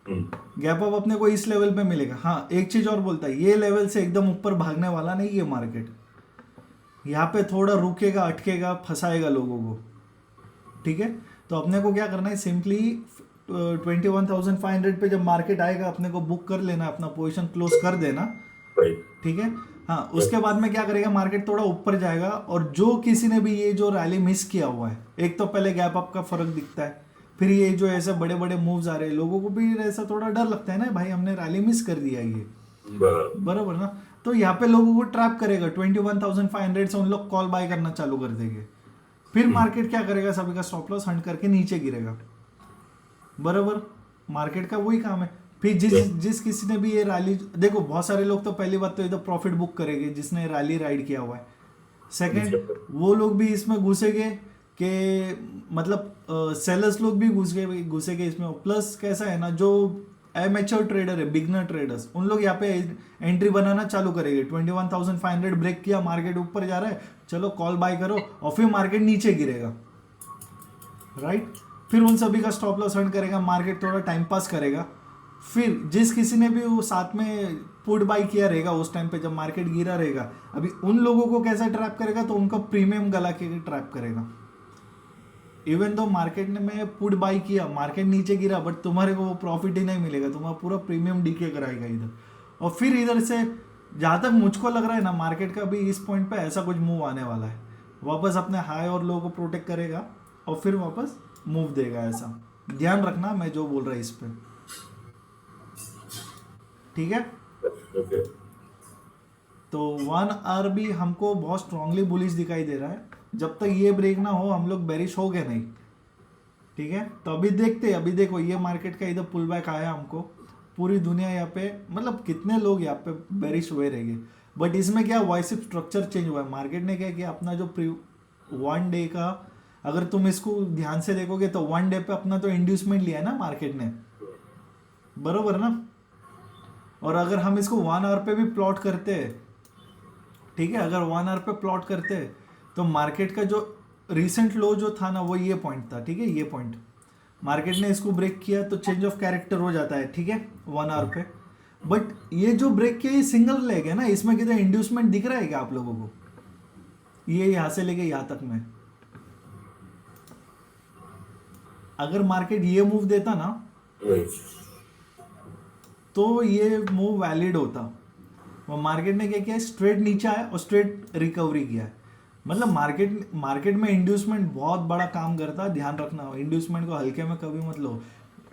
गैप अप अपने को इस लेवल पे मिलेगा। हाँ, एक चीज और बोलता है, ये लेवल से एकदम ऊपर भागने वाला नहीं ये मार्केट, यहाँ पे थोड़ा रुकेगा, अटकेगा, फंसाएगा लोगों को, ठीक है। तो अपने को क्या करना है, सिंपली 21,500 पे जब मार्केट आएगा अपने को बुक कर लेना, अपना पोजीशन क्लोज कर देना, राइट। ठीक है। हाँ, उसके बाद में क्या करेगा, मार्केट थोड़ा ऊपर जाएगा, और जो किसी ने भी ये जो रैली मिस किया हुआ है, एक तो पहले गैप अप का फर्क दिखता है, फिर ये जो ऐसे बड़े बड़े मूव्स आ रहे हैं, लोगों को भी ऐसा थोड़ा डर लगता है ना, भाई हमने रैली मिस कर दिया ये, बराबर ना। तो यहाँ पे लोगों को ट्रैप करेगा, 21,500 से उन लोग कॉल बाय करना चालू कर देंगे, फिर मार्केट क्या करेगा, सभी का स्टॉप लॉस हंट करके नीचे गिरेगा, बराबर। मार्केट का वही काम है। फिर जिस किसी ने भी ये रैली, देखो बहुत सारे लोग तो पहली बात तो इधर प्रॉफिट बुक करेंगे जिसने रैली राइड किया हुआ है, सेकंड वो लोग भी इसमें घुसेंगे कि मतलब सेलर्स लोग भी घुसेंगे इसमें, प्लस कैसा है ना, जो एमेच्योर ट्रेडर है, बिगनर ट्रेडर्स, उन लोग यहाँ पे एंट्री बनाना चालू करेंगे। 21,500 ब्रेक किया, मार्केट ऊपर जा रहा है, चलो कॉल बाय करो, और फिर मार्केट नीचे गिरेगा, राइट। फिर उन सभी का स्टॉप लॉस हंट करेगा, मार्केट थोड़ा टाइम पास करेगा, फिर जिस किसी ने भी वो साथ में पुट बाई किया रहेगा उस टाइम पे जब मार्केट गिरा रहेगा, अभी उन लोगों को कैसा ट्रैप करेगा, तो उनका प्रीमियम गला के ट्रैप करेगा। इवन दो मार्केट ने में पुट बाई किया, मार्केट नीचे गिरा, बट तुम्हारे को वो प्रॉफिट ही नहीं मिलेगा, तुम्हारा पूरा प्रीमियम डीके कराएगा इधर। और फिर इधर से जहाँ तक मुझको लग रहा है ना, मार्केट का भी इस पॉइंट पे ऐसा कुछ मूव आने वाला है, वापस अपने हाई और लो को प्रोटेक्ट करेगा और फिर वापस मूव देगा, ऐसा ध्यान रखना मैं जो बोल रहा है इस पे, ठीक है। ओके। तो 1 आवर भी हमको बहुत स्ट्रांगली बुलिश दिखाई दे रहा है, जब तक ये ब्रेक ना हो हम लोग बेरिश हो गए नहीं, ठीक है। तो अभी देखते हैं, अभी देखो ये मार्केट का इधर पुल बैक आया हमको, पूरी दुनिया यहाँ पे, मतलब कितने लोग यहाँ पे बेरिश हुए रहेंगे, बट इसमें क्या वाइसिप स्ट्रक्चर चेंज हुआ है। मार्केट ने क्या किया, अपना जो 1 डे का, अगर तुम इसको ध्यान से देखोगे तो 1 डे पे अपना तो इंड्यूसमेंट लिया है ना मार्केट ने, बरोबर ना। और अगर हम इसको 1 आवर पे भी प्लॉट करते हैं, ठीक है, अगर 1 आवर पे प्लॉट करते हैं तो मार्केट का जो रिसेंट लो जो था ना, वो ये पॉइंट था, ठीक है, ये पॉइंट मार्केट ने इसको ब्रेक किया तो चेंज ऑफ कैरेक्टर हो जाता है, ठीक है, 1 आवर पे। बट ये जो ब्रेक किया ये सिंगल लेग है ना, इसमें कितना इंड्यूसमेंट दिख रहा है क्या आप लोगों को, ये यहां से लेके यहां तक में, अगर मार्केट ये मूव देता ना तो ये मूव वैलिड होता। वो मार्केट ने क्या किया, स्ट्रेट नीचे आया और स्ट्रेट रिकवरी किया है। मतलब मार्केट में इंड्यूसमेंट बहुत बड़ा काम करता है, ध्यान रखना, इंड्यूसमेंट को हल्के में कभी मत लो,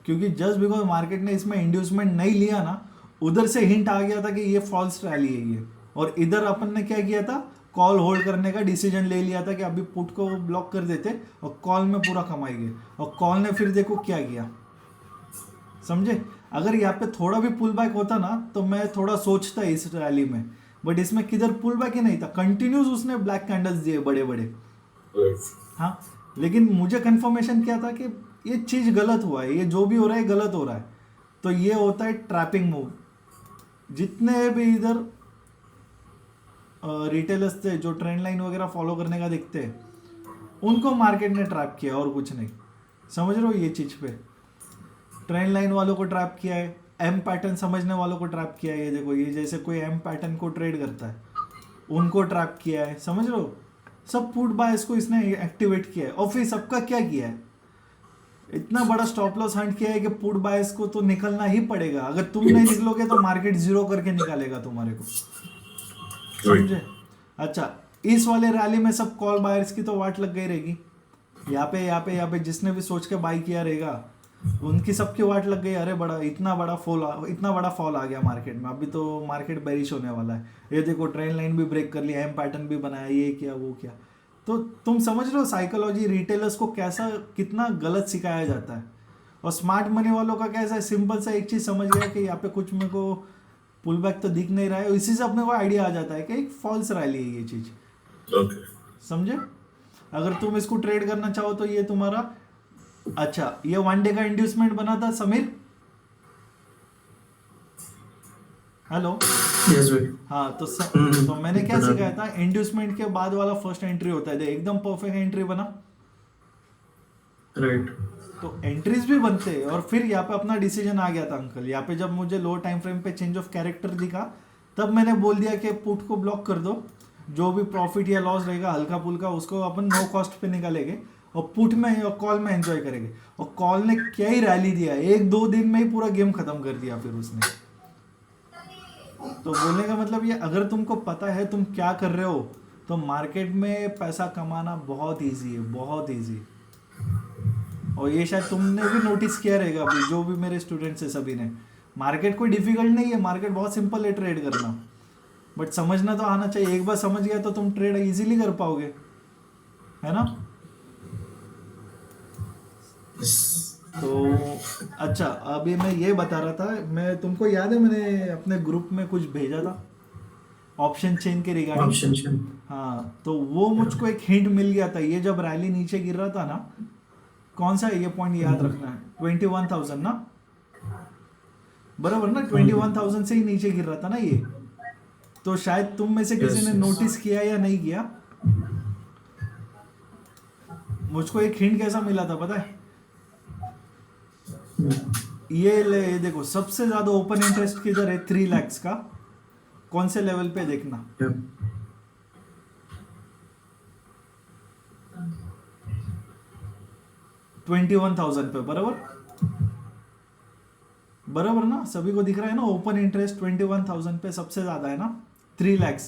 क्योंकि जस्ट बिकॉज मार्केट ने इसमें इंड्यूसमेंट नहीं लिया ना, उधर से हिंट आ गया था कि ये फॉल्स रैली है ये, और इधर अपन ने क्या किया था, कॉल होल्ड करने का डिसीजन ले लिया था कि अभी पुट को ब्लॉक कर देते और कॉल में पूरा कमाएंगे, और कॉल ने फिर देखो क्या किया, समझे। अगर यहाँ पे थोड़ा भी पुल बैक होता ना तो मैं थोड़ा सोचता इस रैली में, बट इसमें किधर पुल बैक ही नहीं था, कंटिन्यूस उसने ब्लैक कैंडल्स दिए बड़े बड़े, हाँ। लेकिन मुझे कंफर्मेशन क्या था कि ये चीज गलत हुआ है, ये जो भी हो रहा है गलत हो रहा है, तो ये होता है ट्रैपिंग मूव। जितने भी इधर रिटेलर्स थे जो ट्रेंड लाइन वगैरह फॉलो करने का देखते हैं, उनको मार्केट ने ट्रैप किया और कुछ नहीं, समझ रहे हो ये चीज पे। ट्रेंड लाइन वालों को ट्रैप किया है, एम पैटर्न समझने वालों को ट्रैप किया है, ये देखो, ये जैसे कोई एम पैटर्न को ट्रेड करता है उनको ट्रैप किया है, समझ रहे हो। सब पुट बायर्स को इसने एक्टिवेट किया है और फिर सबका क्या किया है, इतना बड़ा स्टॉप लॉस हंट किया है कि पुट बायर्स को तो निकलना ही पड़ेगा। अगर तुम नहीं निकलोगे तो मार्केट जीरो करके निकालेगा तुम्हारे को, समझे? अच्छा, इस वाले रैली में सब कॉल बायर्स की तो वाट लग गई रहेगी। यहाँ पे जिसने भी सोच के बाई किया रहेगा उनकी सबकी वाट लग गई। अरे बड़ा इतना बड़ा फॉल आ गया मार्केट में, अभी तो मार्केट बेरिश होने वाला है। ये देखो ट्रेंड लाइन भी ब्रेक कर लिया, एम पैटर्न भी बनाया, ये क्या वो क्या। तो तुम समझ रहे हो साइकोलॉजी रिटेलर्स को कैसा कितना गलत सिखाया जाता है। और स्मार्ट मनी वालों का कैसा है, सिंपल सा एक चीज समझ गया कि यहाँ पे कुछ मेरे को पुल बैक तो दिख नहीं रहा है, इसी से अपने को आइडिया आ जाता है कि एक फॉल्स रैली है ये चीज। ओके, समझे? अगर तुम इसको ट्रेड करना चाहो तो ये तुम्हारा, अच्छा ये 1 डे का इंड्यूसमेंट बना था समीर, हेलो? यस भाई। हाँ तो मैंने क्या सिखाया था, इंड्यूसमेंट के बाद वाला फर्स्ट एंट्री होता है, एकदम परफेक्ट एंट्री बना, राइट। तो एंट्रीज भी बनते हैं। और फिर यहाँ पे अपना डिसीजन आ गया था अंकल, यहाँ पे जब मुझे लो टाइम फ्रेम पे चेंज ऑफ कैरेक्टर दिखा तब मैंने बोल दिया कि पुट को ब्लॉक कर दो, जो भी प्रॉफिट या लॉस रहेगा हल्का फुल्का उसको अपन नो कॉस्ट पे निकालेंगे और पुट में और कॉल में एंजॉय करेंगे। और कॉल ने क्या ही रैली दिया, 1-2 दिन में ही पूरा गेम खत्म कर दिया फिर उसने। तो बोलने का मतलब ये, अगर तुमको पता है तुम क्या कर रहे हो तो मार्केट में पैसा कमाना बहुत ईजी है, बहुत ईजी। और ये शायद तुमने भी नोटिस किया रहेगा अभी, जो भी मेरे स्टूडेंट्स है सभी ने, मार्केट कोई डिफिकल्ट नहीं है, मार्केट बहुत सिंपल है ट्रेड करना, बट समझना तो आना चाहिए। एक बार समझ गया तो तुम ट्रेड इजीली कर पाओगे, है ना? तो अच्छा, अभी मैं ये बता रहा था, मैं तुमको याद है मैंने अपने ग्रुप में कुछ भेजा था ऑप्शन चेन के रिगार्डिंग। ऑप्शन चेन, हाँ, तो वो मुझको एक हिंट मिल गया था, ये जब रैली नीचे गिर रहा था ना, कौन सा है ये पॉइंट याद रखना है, 21,000 ना, बराबर ना? 21,000 से ही नीचे गिर रहा था ना ये। तो शायद तुम में से किसी ने नोटिस किया या नहीं किया, मुझको एक हिंट कैसा मिला था पता है? ये देखो, सबसे ज्यादा ओपन इंटरेस्ट किधर है 3 लाख का, कौन से लेवल पे देखना, 21,000 पे, बराबर ना? सभी को दिख रहा है ना, ओपन इंटरेस्ट 21,000 पे सबसे ज्यादा है ना, 3 लाख।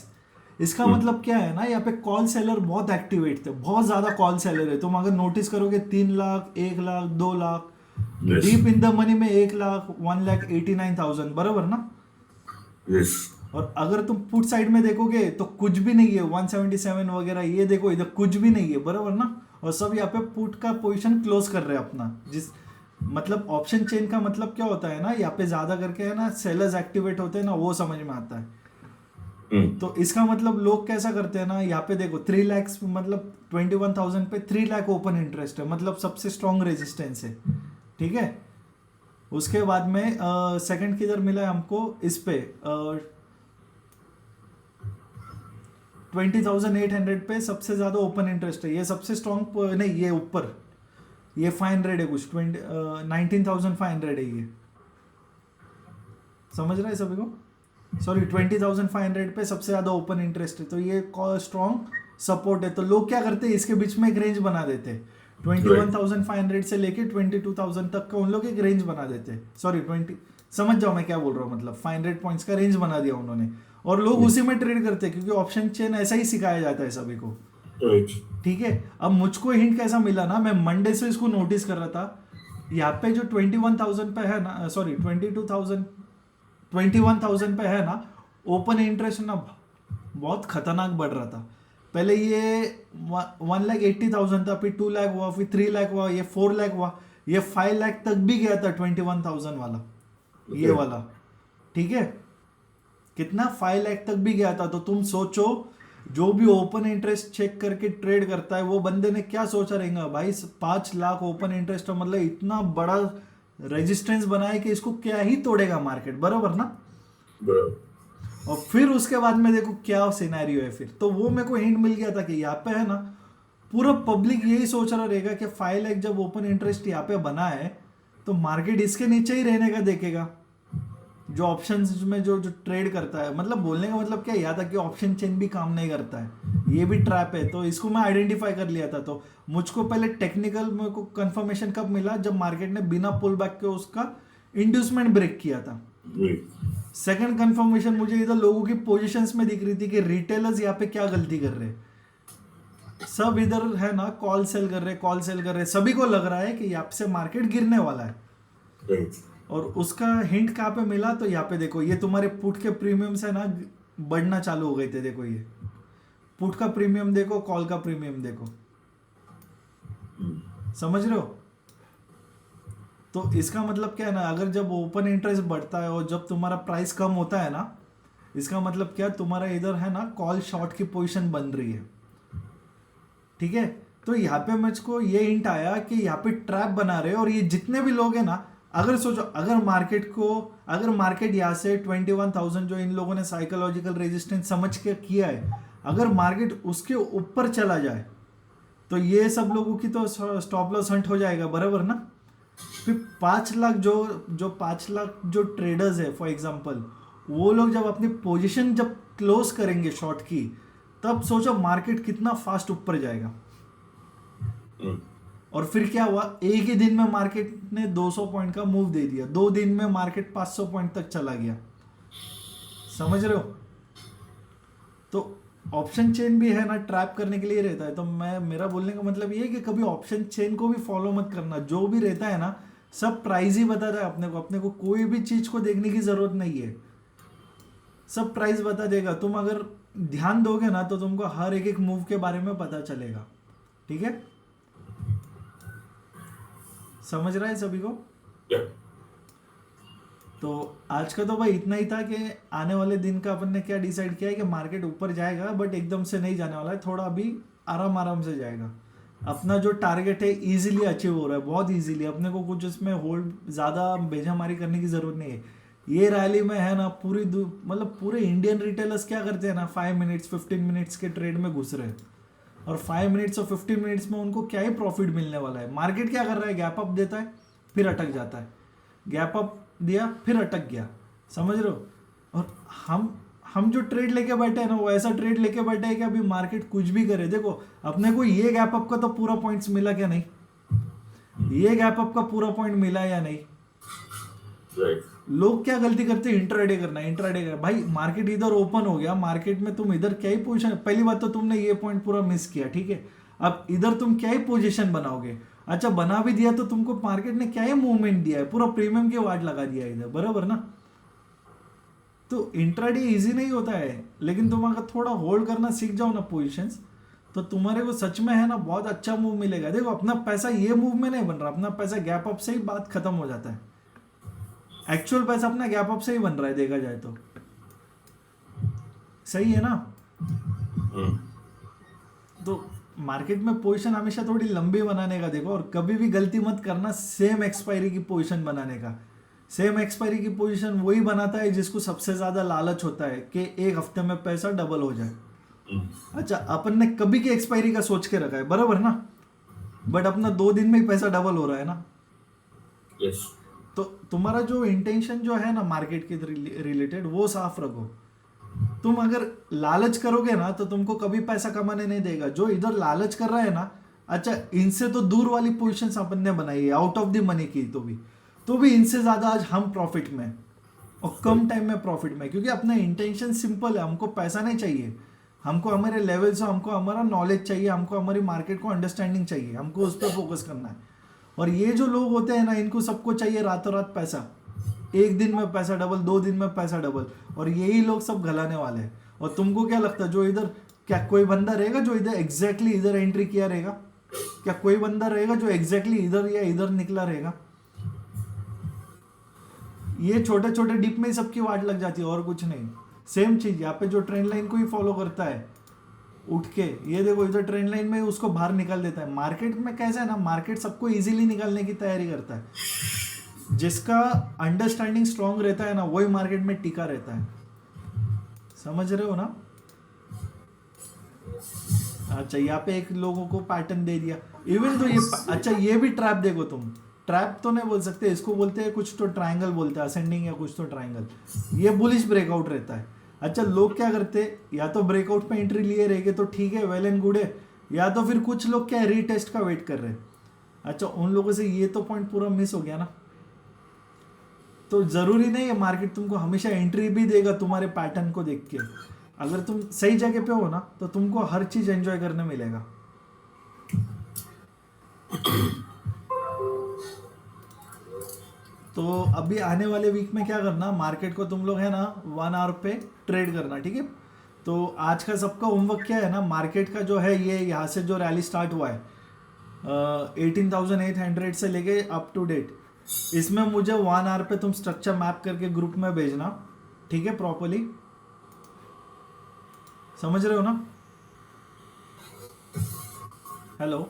इसका मतलब क्या है ना, यहाँ पे कॉल सेलर बहुत एक्टिवेट थे, बहुत ज्यादा कॉल सेलर है। तुम अगर नोटिस करोगे 3 lakh, 1 lakh, 2 lakh, deep in the money में 1 लाख, 1,89,000, बराबर ना? यस। और अगर तुम पुट साइड में देखोगे तो कुछ भी नहीं है, 177 वगैरह, ये देखो इधर कुछ भी नहीं है, बराबर ना? और सब यहाँ पे पुट का पोजीशन क्लोज कर रहे हैं अपना। जिस मतलब ऑप्शन चेन का मतलब क्या होता है ना, यहाँ पे ज्यादा करके है ना सेलर्स एक्टिवेट होते हैं ना, वो समझ में आता है। तो इसका मतलब लोग कैसा करते हैं ना, यहाँ पे देखो 3 लाख मतलब 21,000 पे 3 लाख ओपन इंटरेस्ट है, मतलब सबसे स्ट्रॉन्ग रेजिस्टेंस है, ठीक है? उसके बाद में सेकंड किधर मिला है हमको, इस पे 20,800 पे सबसे ज्यादा ओपन इंटरेस्ट है, ये सबसे स्ट्रॉन्ग नहीं, ये ऊपर ये 500 है कुछ, 19,500 है ये, समझ रहा है सभी को? सॉरी 20,500 पे सबसे ज्यादा ओपन इंटरेस्ट है, तो ये स्ट्रॉन्ग सपोर्ट है। तो लोग क्या करते हैं, इसके बीच में एक रेंज बना देते हैं, 21,500 से लेके 22,000 तक का उन लोग एक रेंज बना देते हैं। सॉरी 20, समझ जाओ मैं क्या बोल रहा हूँ, मतलब 500 पॉइंट्स का रेंज बना दिया उन्होंने, और लोग उसी में ट्रेड करते हैं, क्योंकि ऑप्शन चेन ऐसा ही सिखाया जाता है सभी को, ठीक है? अब मुझको हिंट कैसा मिला ना, मैं मंडे से इसको नोटिस कर रहा था, यहाँ पे जो 21,000 पे है ना, सॉरी 21,000 पे है ना, ओपन इंटरेस्ट ना बहुत खतरनाक बढ़ रहा था। पहले ये 1,80,000 था, फिर 2 लाख हुआ, फिर 3 लाख हुआ, ये 4 लाख हुआ, ये 5 लाख तक भी गया था 21,000 वाला, ये वाला, ठीक है? कितना 5 लाख तक भी गया था। तो तुम सोचो, जो भी ओपन इंटरेस्ट चेक करके ट्रेड करता है, वो बंदे ने क्या सोचा रहेगा, भाई 5 लाख ओपन इंटरेस्ट, मतलब इतना बड़ा रेजिस्टेंस बनाए कि इसको क्या ही तोड़ेगा मार्केट, बराबर ना? और फिर उसके बाद में देखो क्या सिनेरियो है फिर। तो वो मेरे को हिंट मिल गया था कि यहाँ पे है ना, पूरा पब्लिक यही सोच रहा रहेगा कि 5 लाख जब ओपन इंटरेस्ट यहाँ पे बना है तो मार्केट इसके नीचे ही रहने का देखेगा, जो ऑप्शंस में जो ट्रेड करता है। मतलब बोलने का मतलब क्या, यहाँ तक कि ऑप्शन चेन भी काम नहीं करता है, ये भी ट्रैप है, तो इसको मैं आइडेंटिफाई कर लिया था। तो मुझको पहले टेक्निकल मेरे को कंफर्मेशन कब मिला, जब मार्केट ने बिना पुल बैक के उसका इंड्यूसमेंट ब्रेक किया था। सेकंड कंफर्मेशन मुझे इधर लोगों की पोजीशंस में दिख रही थी कि रिटेलर्स यहाँ पे क्या गलती कर रहे हैं। सब इधर है ना कॉल सेल कर रहे, सभी को लग रहा है कि यहाँ से मार्केट गिरने वाला है। और उसका हिंट कहाँ पे मिला, तो यहाँ पे देखो, ये तुम्हारे पुट के प्रीमियम्स है ना बढ़ना चालू हो गए थे। देखो ये पुट का प्रीमियम देखो, कॉल का प्रीमियम देखो, समझ रहे हो। तो इसका मतलब क्या है ना, अगर जब ओपन इंटरेस्ट बढ़ता है और जब तुम्हारा प्राइस कम होता है ना, इसका मतलब क्या, तुम्हारा इधर है ना कॉल शॉर्ट की पोजीशन बन रही है, ठीक है। तो यहाँ पे मुझको ये हिंट आया कि यहाँ पे ट्रैप बना रहे हैं। और ये जितने भी लोग हैं ना, अगर सोचो, अगर मार्केट यहाँ से 21,000 जो इन लोगों ने साइकोलॉजिकल रेजिस्टेंस समझ के किया है, अगर मार्केट उसके ऊपर चला जाए तो ये सब लोगों की तो स्टॉप लॉस हंट हो जाएगा, बराबर ना। फिर 5 लाख जो 5 लाख जो ट्रेडर्स है फॉर एग्जांपल, वो लोग जब अपनी पोजीशन जब क्लोज करेंगे शॉर्ट की, तब सोचो मार्केट कितना फास्ट ऊपर जाएगा। और फिर क्या हुआ, एक ही दिन में मार्केट ने 200 पॉइंट का मूव दे दिया, 2 दिन में मार्केट 500 पॉइंट तक चला गया, समझ रहे हो। तो ऑप्शन चेन भी है ना ट्रैप करने के लिए रहता है। तो मेरा बोलने का मतलब ये है कि कभी ऑप्शन चेन को भी फॉलो मत करना। जो भी रहता है ना, सब प्राइस ही बताता है अपने को कोई भी चीज को देखने की जरूरत नहीं है, सब प्राइस बता देगा। तुम अगर ध्यान दोगे ना तो तुमको हर एक मूव के बारे में पता चलेगा, ठीक है। समझ रहा है सभी को। तो आज का तो भाई इतना ही था कि आने वाले दिन का अपन ने क्या डिसाइड किया है कि मार्केट ऊपर जाएगा, बट एकदम से नहीं जाने वाला है, थोड़ा अभी आराम से जाएगा। अपना जो टारगेट है इजीली अचीव हो रहा है, बहुत इजीली। अपने को कुछ इसमें होल्ड ज़्यादा बेजामारी करने की ज़रूरत नहीं है। ये रैली में है ना मतलब पूरे इंडियन रिटेलर्स क्या करते हैं ना, 5 मिनट्स 15 मिनट्स के ट्रेड में घुस रहे हैं। और 5 मिनट्स और 15 मिनट्स में उनको क्या ही प्रॉफिट मिलने वाला है। मार्केट क्या कर रहा है, गैप अप देता है फिर अटक जाता है, गैप अप दिया फिर अटक गया, समझ रहे हो। और हम जो ट्रेड लेके बैठे हैं ना, वो ऐसा ट्रेड लेके बैठे हैं कि अभी मार्केट कुछ भी करे। देखो अपने को ये गैप अप का तो पूरा पॉइंट्स मिला क्या नहीं, ये गैप अप का पूरा पॉइंट मिला या नहीं। लोग क्या गलती करते हैं, इंट्राडे करना। भाई मार्केट इधर ओपन हो गया, मार्केट में तुम इधर क्या ही पोजीशन, पहली बात तो तुमने ये पॉइंट पूरा मिस किया, ठीक है। अब इधर तुम क्या ही पोजीशन बनाओगे, अच्छा बना भी दिया तो तुमको मार्केट ने क्या ही मूवमेंट दिया है, पूरा प्रीमियम की वाट लगा दिया इधर, बराबर ना। तो इंट्राडे इजी नहीं होता है, लेकिन तुम अगर थोड़ा होल्ड करना सीख जाओ ना पोजीशंस, तो तुम्हारे को सच में है ना बहुत अच्छा मूव मिलेगा। देखो अपना पैसा ये मूव में नहीं बन रहा, अपना पैसा गैप अप से ही बात खत्म हो जाता है। एक्चुअल पैसा अपना गैप अप से ही बन रहा है, देखा जाए तो सही है ना। तो मार्केट में पोजीशन हमेशा थोड़ी लंबी बनाने का देखो, और कभी भी गलती मत करना सेम एक्सपायरी की पोजीशन बनाने का। सेम एक्सपायरी की पोजीशन वही बनाता है जिसको सबसे ज्यादा लालच होता है कि एक हफ्ते में पैसा डबल हो जाए। अच्छा अपन ने कभी की एक्सपायरी का सोच के रखा है, बराबर ना, बट अपना 2 दिन में ही पैसा डबल हो रहा है ना। यस। तो तुम्हारा जो इंटेंशन जो है ना मार्केट के रिलेटेड, वो साफ रखो। तुम अगर लालच करोगे ना तो तुमको कभी पैसा कमाने नहीं देगा। जो इधर लालच कर रहा है ना, अच्छा इनसे तो दूर वाली पोजीशंस अपन ने बनाई है, आउट ऑफ द मनी की, तो भी इनसे ज्यादा आज हम प्रॉफिट में और कम टाइम में प्रॉफिट में, क्योंकि अपना इंटेंशन सिंपल है, हमको पैसा नहीं चाहिए, हमको हमारे लेवल से, हमको हमारा नॉलेज चाहिए, हमको हमारी मार्केट को अंडरस्टैंडिंग चाहिए, हमको उस पर फोकस करना है। और ये जो लोग होते हैं ना, इनको सबको चाहिए रातों रात पैसा, एक दिन में पैसा डबल, 2 दिन में पैसा डबल, और यही लोग सब गलाने वाले हैं। और तुमको क्या लगता है, जो इधर क्या कोई बंदा रहेगा जो इधर एग्जैक्टली इधर एंट्री किया रहेगा? क्या कोई बंदा रहेगा जो एग्जैक्टली इधर या इधर निकला रहेगा? ये छोटे छोटे डिप में ही सबकी वाट लग जाती है, और कुछ नहीं। सेम चीज यहाँ पे जो ट्रेंड लाइन को ही फॉलो करता है, उठ के ये देखो इधर ट्रेंड लाइन में उसको बाहर निकाल देता है। मार्केट में कैसा है ना, मार्केट सबको इजीली निकालने की तैयारी करता है। जिसका अंडरस्टैंडिंग स्ट्रांग रहता है ना, वही मार्केट में टिका रहता है, समझ रहे हो ना। अच्छा यहाँ पे एक लोगों को पैटर्न दे दिया, इवन तो ये अच्छा ये भी ट्रैप देखो, तुम ट्रैप तो नहीं बोल सकते, इसको बोलते हैं कुछ तो ट्रायंगल बोलते हैं, असेंडिंग या कुछ तो ट्रायंगल। ये बुलिश ब्रेकआउट रहता है। अच्छा लोग क्या करते, या तो ब्रेकआउट पे एंट्री लिए रहेंगे तो ठीक है, वेल एंड गुड है, या तो फिर कुछ लोग क्या रीटेस्ट का वेट कर रहे हैं। अच्छा उन लोगों से ये तो पॉइंट पूरा मिस हो गया ना। तो जरूरी नहीं है मार्केट तुमको हमेशा एंट्री भी देगा तुम्हारे पैटर्न को देख के। अगर तुम सही जगह पे हो ना तो तुमको हर चीज एंजॉय करने मिलेगा। तो अभी आने वाले वीक में क्या करना, मार्केट को तुम लोग है ना 1 आवर पे ट्रेड करना, ठीक है। तो आज का सबका होमवर्क क्या है ना, मार्केट का जो है ये यहाँ से जो रैली स्टार्ट हुआ है 18,800 से लेके अप टू डेट, इसमें मुझे 1 आवर पे तुम स्ट्रक्चर मैप करके ग्रुप में भेजना, ठीक है, प्रॉपरली। समझ रहे हो ना? हेलो।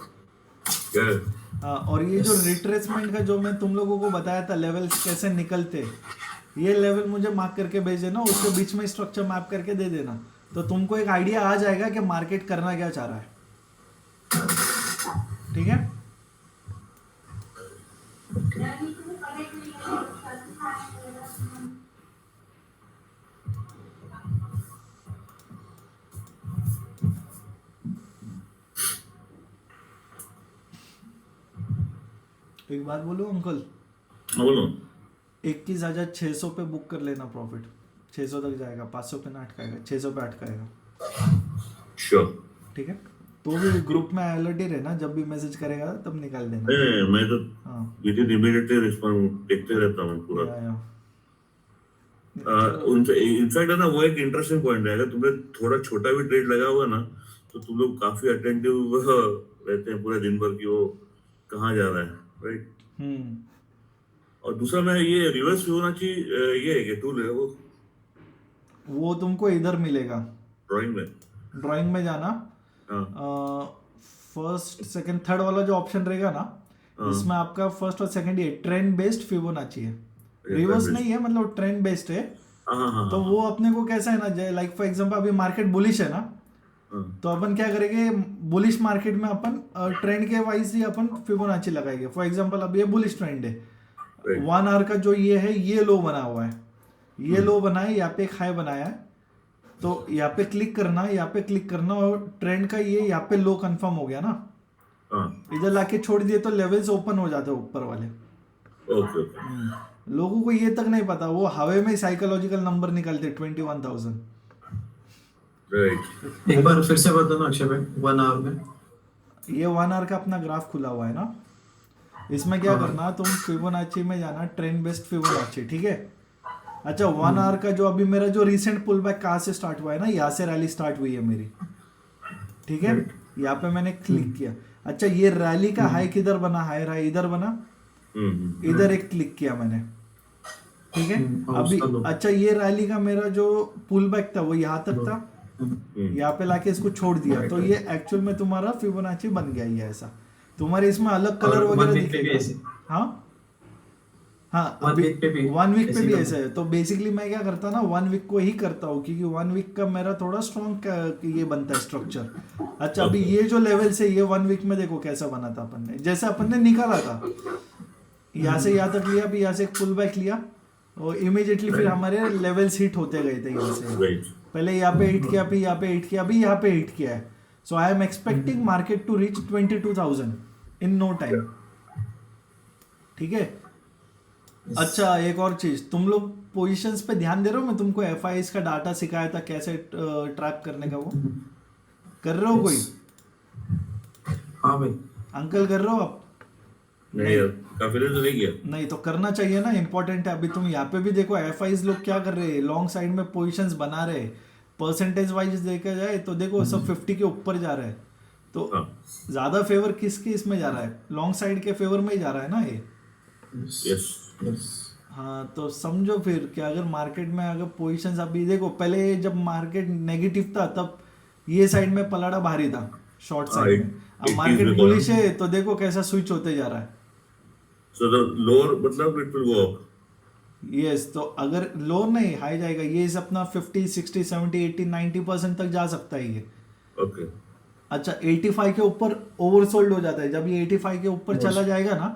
और ये जो रिट्रेसमेंट का जो मैं तुम लोगों को बताया था लेवल्स कैसे निकलते, ये लेवल मुझे मार्क करके भेज देना, उसके बीच में स्ट्रक्चर मैप करके दे देना, तो तुमको एक आइडिया आ जाएगा कि मार्केट करना क्या चाह रहा है, ठीक है। एक बात बोलो अंकल, बोलो। 21,600 पे बुक कर लेना प्रॉफिट, 600 तक जाएगा, 500 पे ना अटकाएगा, 600 पे अटकाएगा, श्योर। ठीक है। तो भी ग्रुप में अलर्ट ही रहना, जब भी मैसेज करेगा तब निकाल देना। नहीं, मैं तो हाँ विद इन इमीडिएटली रिस्पॉन्ड देखते रहता हूँ पूरा। या। इनफैक्ट है ना, वो एक इंटरेस्टिंग पॉइंट है, अगर तुमने थोड़ा छोटा भी ट्रेड लगा हुआ ना तो तुम लोग काफी अटेंटिव रहते हैं पूरे दिन भर की वो कहाँ जा रहा है, राइट। हम्म। और दूसरा मैं ये रिवर्स फिबोनाची ये है कि टूल है वो तुमको इधर मिलेगा, ड्राइंग में। ड्राइंग में जाना, हाँ फर्स्ट सेकंड थर्ड वाला जो ऑप्शन रहेगा ना, हाँ इसमें आपका फर्स्ट और सेकंड ये ट्रेंड बेस्ड फिबोनाची है, trend रिवर्स based। नहीं है, मतलब ट्रेंड बेस्ड है। हाँ हाँ तो वो अपने को कैसा है ना, लाइक फॉर एग्जांपल अभी मार्केट बुलिश है ना, हाँ तो अपन क्या करेंगे, बुलिश मार्केट में अपन ट्रेंड के वाइज ही अपन फिबोनाची लगाएंगे। फॉर एग्जांपल अब ये बुलिश ट्रेंड है, Right। 1 आवर का जो ये है, ये लो बना हुआ है, ये लो बना है, यहाँ पे एक हाई बनाया है, तो यहाँ पे क्लिक करना, यहाँ पे क्लिक करना, और ट्रेंड का ये यहाँ पे लो कंफर्म हो गया ना, हाँ इधर लाके छोड़ दिए तो लेवल्स ओपन हो जाते हैं ऊपर वाले। ओके ओके लोगों को ये तक नहीं पता, वो हवे में साइकोलॉजिकल नंबर निकलते 21,000। राइट। एक बार फिर से बताना अक्षय भाई, 1 आवर में। ये 1 आवर का अपना ग्राफ खुला हुआ है ना, इसमें क्या करना, तुम फिबोनाची में जाना, ट्रेंड बेस्ड फिबोनाची, ठीक है। अच्छा 1 आवर का जो अभी मेरा जो रिसेंट पुल बैक कहाँ से स्टार्ट हुआ है ना, यहाँ से रैली स्टार्ट हुई है मेरी, ठीक है। यहाँ पे मैंने क्लिक किया, अच्छा ये रैली का हाई किधर बना, हाई रहा इधर बना, इधर एक क्लिक किया मैंने, ठीक है। अभी अच्छा ये रैली का मेरा जो पुल बैक था वो यहाँ तक था, यहाँ पे लाके इसको छोड़ दिया, तो ये एक्चुअल में तुम्हारा फिबोनाची बन गया ये ऐसा। तुम्हारे इसमें अलग कलर वगैरह दिखेगा। हाँ हाँ, अभी 1 वीक पे भी ऐसा है। तो बेसिकली मैं क्या करता ना, 1 वीक को ही करता हूँ, क्योंकि 1 वीक का मेरा थोड़ा स्ट्रॉन्ग ये बनता है स्ट्रक्चर। अच्छा अभी ये जो लेवल से ये 1 वीक में देखो कैसा बना था अपन ने, जैसे अपन ने निकाला था, यहाँ से यहाँ तक लिया, अभी यहाँ से एक पुल बैक लिया, और इमीडिएटली फिर हमारे लेवल्स हिट होते गए थे यहाँ से। पहले यहाँ पे हिट किया, फिर यहाँ पे हिट किया, अभी यहाँ पे हिट किया है। So I am expecting market to reach 22,000 in no time, ठीक है। अच्छा एक और चीज, तुम लोग पोजीशंस पे ध्यान दे रहे हो? मैं तुमको एफआईएस का डाटा सिखाया था कैसे ट्रैप करने का, वो कर रहे हो कोई? हाँ भाई। अंकल कर रहे हो आप? नहीं यार, काफी देर तो नहीं किया। नहीं तो करना चाहिए ना, इंपॉर्टेंट है। अभी तुम यहाँ पे भी देखो एफआईएस लोग क्या कर रहे हैं, लॉन्ग साइड में पोजीशंस बना रहे, परसेंटेज वाइज देखा जाए तो देखो सब 50 के ऊपर जा रहे हैं। तो हाँ ज्यादा फेवर किसके इसमें जा रहा है? लॉन्ग साइड के फेवर में ही जा रहा है ना ये। यस। हाँ तो समझो फिर कि अगर मार्केट में अगर पोजीशंस, अभी देखो पहले जब मार्केट नेगेटिव था तब ये साइड में पलाड़ा भारी था शॉर्ट साइड में, अब मार्केट बुलिश है तो देखो कैसा स्विच होते जा रहा है। सो द लोअर मतलब it will go up. Yes, तो अगर लोअर नहीं हाई जाएगा, ये इस अपना 50 60 70 80 90% तक जा सकता है ये। ओके। अच्छा 85 के ऊपर ओवरसोल्ड हो जाता है, जब ये 85 के ऊपर चला जाएगा ना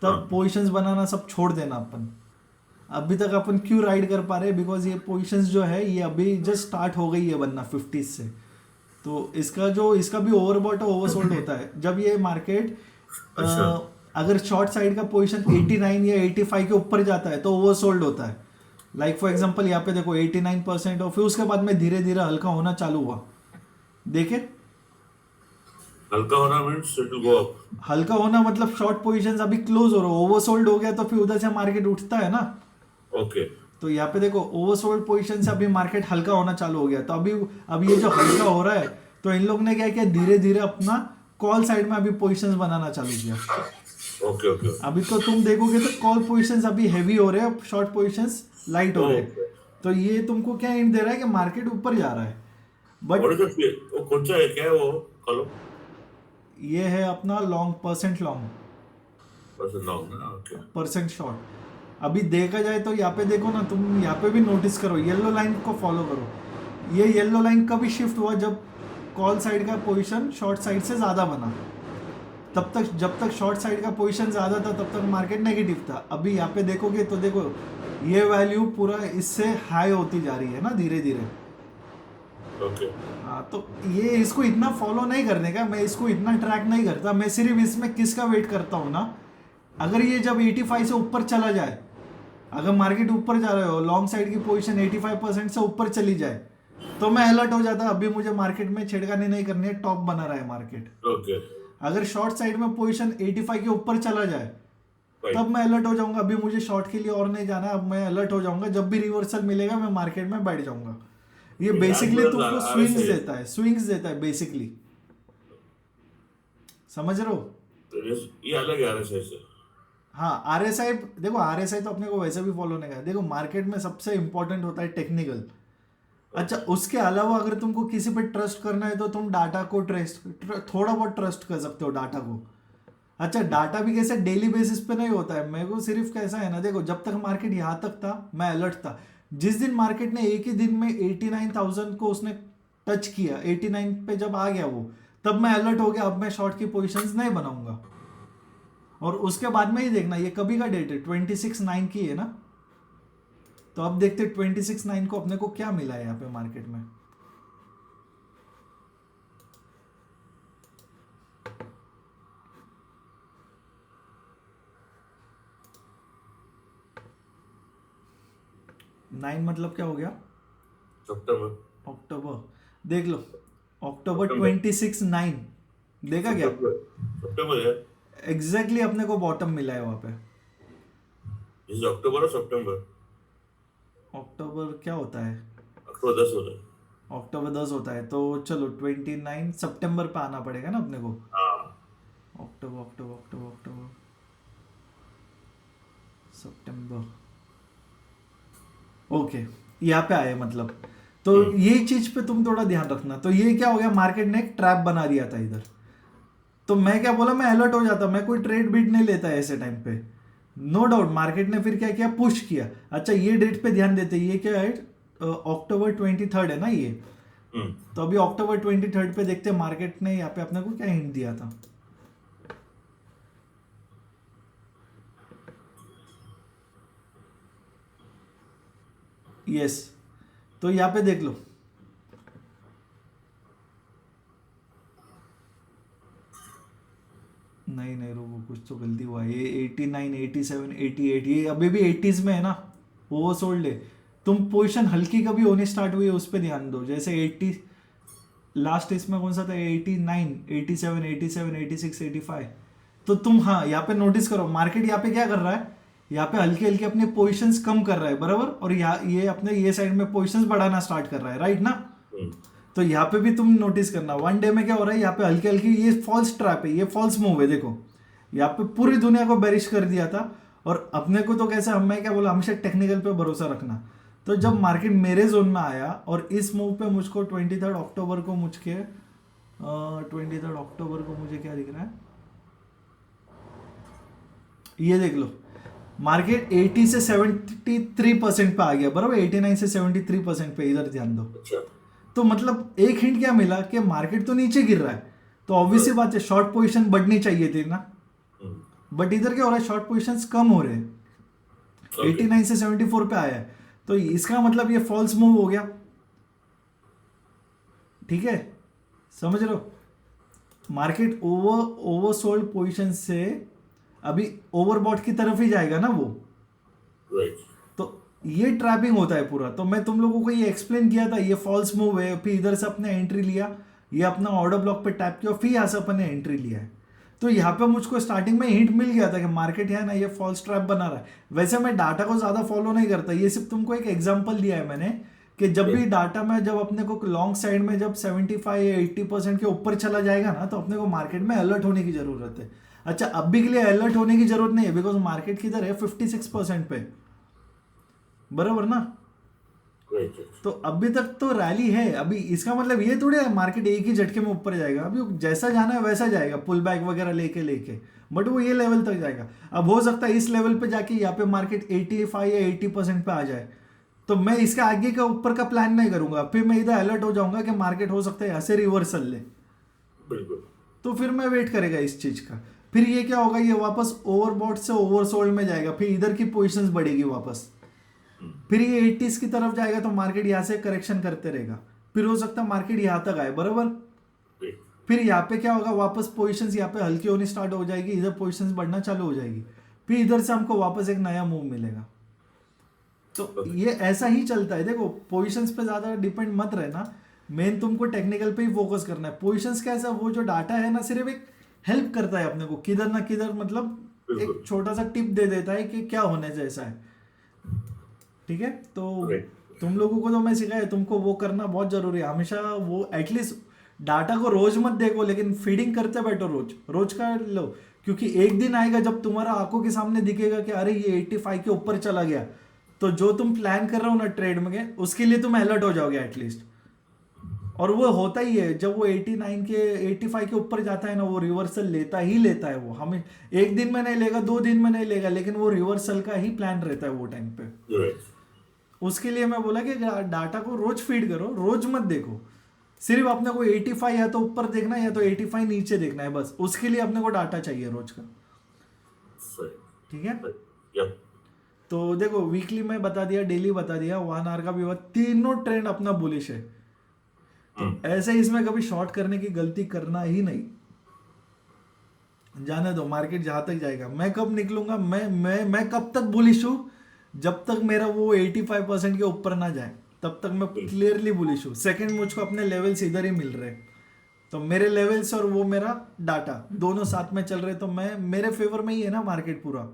तब पोजीशंस बनाना सब छोड़ देना अपन। अभी तक अपन क्यों राइड कर पा रहे हैं, बिकॉज ये पोजीशंस जो है ये अभी जस्ट स्टार्ट हो गई है बनना 50 से। तो इसका भी ओवरबॉट और ओवरसोल्ड होता है जब ये मार्केट अच्छा। अगर शॉर्ट साइड का पोजीशन 89 या 85 के ऊपर जाता है तो ओवरसोल्ड होता है। लाइक फॉर एग्जांपल यहाँ पे देखो 89% और फिर उसके बाद में धीरे धीरे हल्का होना चालू हुआ, देखे हल्का होना means it will go up. हल्का होना मतलब शॉर्ट पोजीशंस अभी क्लोज हो रहा है, ओवरसोल्ड हो गया तो फिर उधर से मार्केट उठता है ना। ओके। तो यहाँ पे देखो ओवरसोल्ड पोजीशन से अभी मार्केट हल्का होना चालू हो गया, तो अभी ये जो हल्का हो रहा है तो इन लोग ने क्या किया, धीरे धीरे अपना कॉल साइड में अभी पोजीशंस बनाना चालू किया। Okay okay. अभी तो तुम देखोगे तो कॉल पोजीशंस अभी हैवी हो रहे हैं, शॉर्ट पोजीशंस लाइट हो रहे हैं। तो ये तुमको क्या हिंट दे रहा है कि मार्केट ऊपर जा रहा है। बट और वो कौन सा है, क्या है वो कॉलम? ये है अपना long percent long percent long ना, ओके। Percent short. अभी देखा जाए तो यहाँ पे देखो ना, तुम यहाँ पे भी नोटिस करो, येलो लाइन को फॉलो करो। ये येलो लाइन कभी शिफ्ट हुआ जब कॉल साइड का पोजीशन शॉर्ट साइड से ज़्यादा बना। जब तक शॉर्ट साइड का पोजीशन ज़्यादा था तब तक मार्केट नेगेटिव था। अभी यहाँ पे देखोगे तो देखो ये वैल्यू पूरा इससे हाई होती जा रही है ना धीरे धीरे। ओके। हाँ, तो ये इसको इतना फॉलो नहीं करने का, मैं इसको इतना ट्रैक नहीं करता। मैं सिर्फ इसमें किसका वेट करता हूँ ना, अगर ये जब 85 से ऊपर चला जाए, अगर मार्केट ऊपर जा रहे हो, लॉन्ग साइड की पोजीशन 85% से ऊपर चली जाए तो मैं अलर्ट हो जाता। अभी मुझे मार्केट में छेड़खानी नहीं करनी है, टॉप बना रहा है मार्केट। ओके। अगर शॉर्ट साइड में पोजीशन 85 के ऊपर चला जाए तब मैं अलर्ट हो जाऊंगा। अभी मुझे शॉर्ट के लिए और नहीं जाना है, अब मैं अलर्ट हो जाऊंगा। जब भी रिवर्सल मिलेगा मैं मार्केट में बैठ जाऊंगा। ये बेसिकली तुमको स्विंग्स देता है बेसिकली, समझ रहे हो? ये अलग है RSI से। हाँ, RSI देखो, RSI तो अपने को वैसे भी फॉलो नहीं करना। देखो मार्केट में सबसे इंपॉर्टेंट होता है टेक्निकल। अच्छा, उसके अलावा अगर तुमको किसी पे ट्रस्ट करना है तो तुम डाटा को थोड़ा बहुत ट्रस्ट कर सकते हो डाटा को। अच्छा, डाटा भी कैसे डेली बेसिस पे नहीं होता है। मेरे को सिर्फ कैसा है ना, देखो जब तक मार्केट यहाँ तक था मैं अलर्ट था। जिस दिन मार्केट ने एक ही दिन में 89,000 को उसने टच किया, 89 पे जब आ गया वो, तब मैं अलर्ट हो गया। अब मैं शॉर्ट की पोजीशंस नहीं बनाऊंगा। और उसके बाद में ही देखना, ये कभी का डेट है, 26/9 की है ना। तो अब देखते 26/9 को अपने को क्या मिला है यहाँ पे मार्केट में। नाइन मतलब क्या हो गया? अक्टूबर। देख लो, अक्टूबर 26/9 देखा क्या? सितंबर है एग्जैक्टली अपने को बॉटम मिला है वहां पे। इस अक्टूबर और सितंबर। अक्टूबर क्या होता है? अक्टूबर 10 होता है। अक्टूबर 10 होता है तो चलो 29 सितंबर पे आना पड़ेगा ना अपने को। हाँ। अक्टूबर अक्टूबर अक्टूबर अक्टूबर सितंबर, ओके यहाँ पे आए मतलब। तो ये चीज पे तुम थोड़ा ध्यान रखना। तो ये क्या हो गया, मार्केट ने एक ट्रैप बना दिया था इधर। तो मैं क्या बोला, मैं अलर्ट हो जाता, मैं कोई ट्रेड बीट नहीं लेता ऐसे टाइम पे। नो डाउट मार्केट ने फिर क्या किया, पुश किया। अच्छा, ये डेट पे ध्यान देते, ये क्या है, अक्टूबर 23 है ना ये। तो अभी अक्टूबर 23 पे देखते मार्केट ने यहाँ पे अपने को क्या हिंट दिया था। यस, तो यहाँ पे देख लो, नहीं रुको, कुछ तो गलती हुआ। ये 89, 87, 88, ये अभी भी 80s में है ना, ओवर सोल्ड है। तुम पोजीशन हल्की कभी होनी स्टार्ट हुई है उस पर ध्यान दो। जैसे 80 लास्ट इसमें कौन सा था, 89, 87, 87, 86, 85। तो तुम हाँ यहाँ पे नोटिस करो, मार्केट यहाँ पे क्या कर रहा है, यहाँ पे हल्के हल्के अपने पोजीशंस कम कर रहा है, बराबर। और ये अपने ये साइड में पोजीशंस बढ़ाना स्टार्ट कर रहा है, राइट ना। तो यहाँ पे भी तुम नोटिस करना, वन डे में क्या हो रहा है, यहाँ पे हल्के हल्के ये फॉल्स ट्रैप है, ये फॉल्स मूव है। देखो यहाँ पे पूरी दुनिया को बेरिश कर दिया था। और अपने को तो कैसे, मैं क्या बोला, हमेशा टेक्निकल पे भरोसा रखना। तो जब मार्केट मेरे जोन में आया और इस मूव पे मुझको 23 अक्टूबर को मुझे क्या दिख रहा है, ये देख लो, मार्केट 80 से 73% पे आ गया, बराबर। 89 से 73% पे, इधर ध्यान दो। तो मतलब एक हिंट क्या मिला कि मार्केट तो नीचे गिर रहा है, तो ऑब्वियसली बात है शॉर्ट पोजीशन बढ़नी चाहिए थी ना। बट इधर क्या हो रहा है, शॉर्ट पोजीशंस कम हो रहे हैं। 89 से 74 पे आया है, तो इसका मतलब ये फॉल्स मूव हो गया। ठीक है, समझ रहे हो? मार्केट ओवरसोल्ड पोजीशन से अभी ओवरबॉट की तरफ ही जाएगा ना वो, राइट। तो ये ट्रैपिंग होता है पूरा। तो मैं तुम लोगों को ये एक्सप्लेन किया था, ये फॉल्स मूव है, फिर इधर से अपने एंट्री लिया, ये अपना ऑर्डर ब्लॉक पे टैप किया, फिर यहाँ से अपन ने एंट्री लिया है। तो यहाँ पे मुझको स्टार्टिंग में हिंट मिल गया था कि मार्केट है ना ये फॉल्स ट्रैप बना रहा है। वैसे मैं डाटा को ज़्यादा फॉलो नहीं करता, ये सिर्फ तुमको एक एग्जांपल दिया है मैंने कि जब भी डाटा में जब अपने को लॉन्ग साइड में जब 75 या 80% के ऊपर चला जाएगा ना, तो अपने को मार्केट में अलर्ट होने की जरूरत है। अच्छा, अभी के लिए अलर्ट होने की जरूरत नहीं है, बिकॉज मार्केट किधर है 56% पे, बराबर ना? राइट। तो अभी तक तो रैली है। अभी इसका मतलब ये थोड़ी है मार्केट एक ही झटके में ऊपर जाएगा। अभी जैसा जाना है वैसा जाएगा, पुल बैक वगैरह लेके लेके, बट वो ये लेवल तक जाएगा। अब हो सकता है इस लेवल पे जाके यहाँ पे मार्केट 85 या 80% पे आ जाए, तो मैं इसका आगे का ऊपर का प्लान नहीं करूंगा, फिर मैं इधर अलर्ट हो जाऊंगा कि मार्केट हो सकता है यहाँ से रिवर्सल ले, बिल्कुल। तो फिर मैं वेट करेगा इस चीज का। फिर ये क्या होगा, ये वापस ओवरबॉट से ओवरसोल्ड में जाएगा, फिर इधर की पोजीशंस बढ़ेगी वापस, फिर ये 80s की तरफ जाएगा, तो मार्केट यहाँ से करेक्शन करते रहेगा, फिर हो सकता है मार्केट यहाँ तक आए, बराबर। फिर यहाँ पे क्या होगा, वापस पोजीशंस यहाँ पे हल्की होनी स्टार्ट हो जाएगी, इधर पोजीशंस बढ़ना चालू हो जाएगी, फिर इधर से हमको वापस एक नया मूव मिलेगा। तो ये ऐसा ही चलता है। देखो, पोजीशंस पे ज्यादा डिपेंड मत रहना, मेन तुमको टेक्निकल पे ही फोकस करना है। पोजीशंस कैसा, वो जो डाटा है ना, सिर्फ एक हेल्प करता है अपने को किधर ना किधर, मतलब एक छोटा सा टिप दे देता है कि क्या होने जैसा है। ठीक है, तो तुम लोगों को तो मैं सिखाया, तुमको वो करना बहुत जरूरी है। हमेशा वो एटलीस्ट डाटा को रोज मत देखो, लेकिन फीडिंग करते बैठो, रोज रोज का लो, क्योंकि एक दिन आएगा जब तुम्हारा आंखों के सामने दिखेगा कि अरे ये 85 के ऊपर चला गया, तो जो तुम प्लान कर रहे हो ना ट्रेड में, उसके लिए तुम अलर्ट हो जाओगे एटलीस्ट। और वो होता ही है, जब वो 89 के 85 के ऊपर जाता है ना, वो रिवर्सल लेता ही लेता है। वो हमें एक दिन में नहीं लेगा, 2 दिन में नहीं लेगा, लेकिन वो रिवर्सल का ही प्लान रहता है वो टाइम पे। उसके लिए मैं बोला कि डाटा को रोज फीड करो, रोज मत देखो, सिर्फ अपने को 85 या तो ऊपर देखना है या तो 85 नीचे देखना है, बस उसके लिए अपने को डाटा चाहिए रोज का। ठीक है, तो देखो वीकली में बता दिया, डेली बता दिया, 1 आवर का भी हुआ, तीनों ट्रेंड अपना बुलिश है। तो ऐसे इसमें कभी शॉर्ट करने की गलती करना ही नहीं, जाने दो मार्केट जहां तक जाएगा। मैं कब निकलूंगा, मैं कब तक बुलिश हूं, जब तक मेरा वो 85% के ऊपर ना जाए, तब तक मैं क्लियरली बुलिश हूँ। सेकंड, मुझको अपने लेवल्स इधर ही मिल रहे, तो मेरे लेवल्स और वो मेरा डाटा दोनों साथ में चल रहे, तो मैं मेरे फेवर में ही है ना मार्केट पूरा।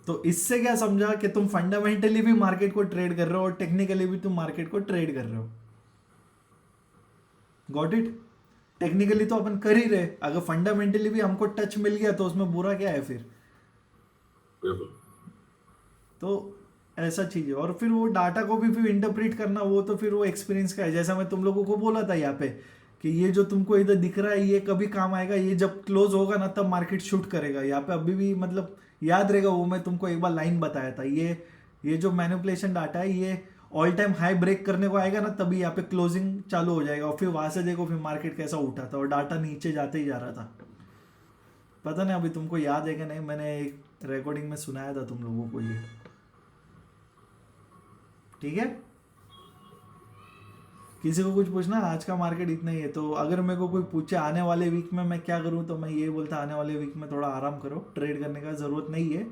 तो इससे क्या समझा कि तुम फंडामेंटली भी मार्केट को ट्रेड कर रहे हो और टेक्निकली भी तुम मार्केट को ट्रेड कर रहे हो। Got it? टेक्निकली तो अपन कर ही रहे, अगर फंडामेंटली भी हमको टच मिल गया तो उसमें बुरा क्या है फिर? तो ऐसा चीज है। और फिर वो डाटा को भी फिर इंटरप्रेट करना, वो तो फिर वो एक्सपीरियंस का है। जैसा मैं तुम लोगों को बोला था यहाँ पे कि ये जो तुमको इधर दिख रहा है ये कभी काम आएगा, ये जब क्लोज होगा ना तब मार्केट शूट करेगा। यहाँ पे अभी भी मतलब याद रहेगा, वो मैं तुमको एक बार लाइन बताया था, ये जो मैनिपुलेशन डाटा है ये ऑल टाइम हाई ब्रेक करने को आएगा ना, तभी यहाँ पे क्लोजिंग चालू हो जाएगा, और फिर वहां से देखो फिर मार्केट कैसा उठा था और डाटा नीचे जाते ही जा रहा था। पता नहीं अभी तुमको याद है कि नहीं, मैंने एक रिकॉर्डिंग में सुनाया था तुम लोगों को ये। ठीक है, किसी को कुछ पूछना? आज का मार्केट इतना ही है। तो अगर मेरे को कोई पूछे आने वाले वीक में मैं क्या करूं, तो मैं ये बोलता आने वाले वीक में थोड़ा आराम करो, ट्रेड करने का जरूरत नहीं है,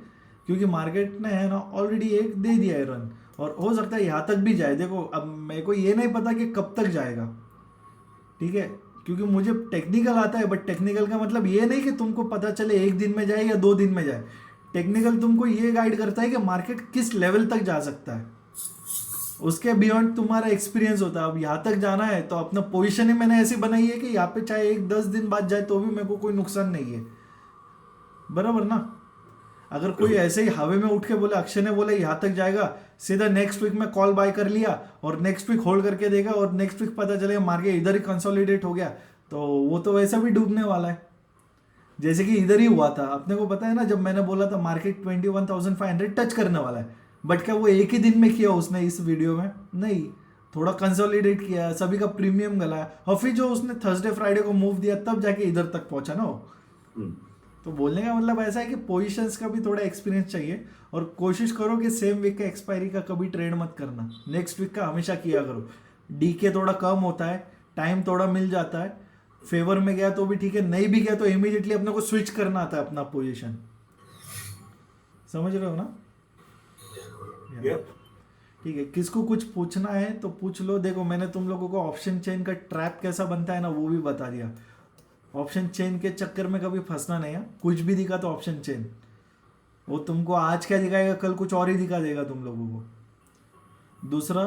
क्योंकि मार्केट ने है ना ऑलरेडी एक दे दिया है रन, और हो सकता है यहाँ तक भी जाए। देखो अब मेरे को ये नहीं पता कि कब तक जाएगा, ठीक है, क्योंकि मुझे टेक्निकल आता है, बट टेक्निकल का मतलब ये नहीं कि तुमको पता चले 1 दिन में जाए या 2 दिन में जाए। टेक्निकल तुमको ये गाइड करता है कि मार्केट किस लेवल तक जा सकता है, उसके बियॉन्ड तुम्हारा एक्सपीरियंस होता है। अब यहाँ तक जाना है तो अपना पोजीशन ही मैंने ऐसी बनाई है कि यहाँ पे चाहे 10 दिन बाद जाए तो भी मेरे को कोई नुकसान नहीं है, बराबर ना? अगर कोई ऐसे ही हवा में उठ के बोले, अक्षय ने बोला यहाँ तक जाएगा, सीधा नेक्स्ट वीक में कॉल बाय कर लिया और नेक्स्ट वीक होल्ड करके देगा, और नेक्स्ट वीक पता चलेगा मार्केट इधर ही कंसोलिडेट हो गया, तो वो तो वैसा भी डूबने वाला है। जैसे कि इधर ही हुआ था, अपने को पता है ना, जब मैंने बोला था मार्केट 21,500 टच करने वाला है, बट क्या वो एक ही दिन में किया उसने इस वीडियो में? नहीं, थोड़ा कंसोलिडेट किया, सभी का प्रीमियम गलाया, और फिर जो उसने थर्सडे फ्राइडे को मूव दिया तब जाके इधर तक पहुंचा ना वो। तो बोलने का मतलब ऐसा है कि पोजीशंस का भी थोड़ा एक्सपीरियंस चाहिए और कोशिश करो कि सेम वीक का एक्सपायरी का कभी ट्रेड मत करना, नेक्स्ट वीक का हमेशा किया करो। डीके थोड़ा कम होता है, टाइम थोड़ा मिल जाता है, फेवर में गया तो भी ठीक है, नहीं भी गया तो इमीडिएटली अपने को स्विच करना आता है अपना पोजीशन। समझ रहे हो ना? Yeah. ठीक है, किसको कुछ पूछना है तो पूछ लो। देखो मैंने तुम लोगों को ऑप्शन चेन का ट्रैप कैसा बनता है ना वो भी बता दिया। ऑप्शन चेन के चक्कर में कभी फंसना नहीं है। कुछ भी दिखा तो ऑप्शन चेन, वो तुमको आज क्या दिखाएगा कल कुछ और ही दिखा देगा तुम लोगों को। दूसरा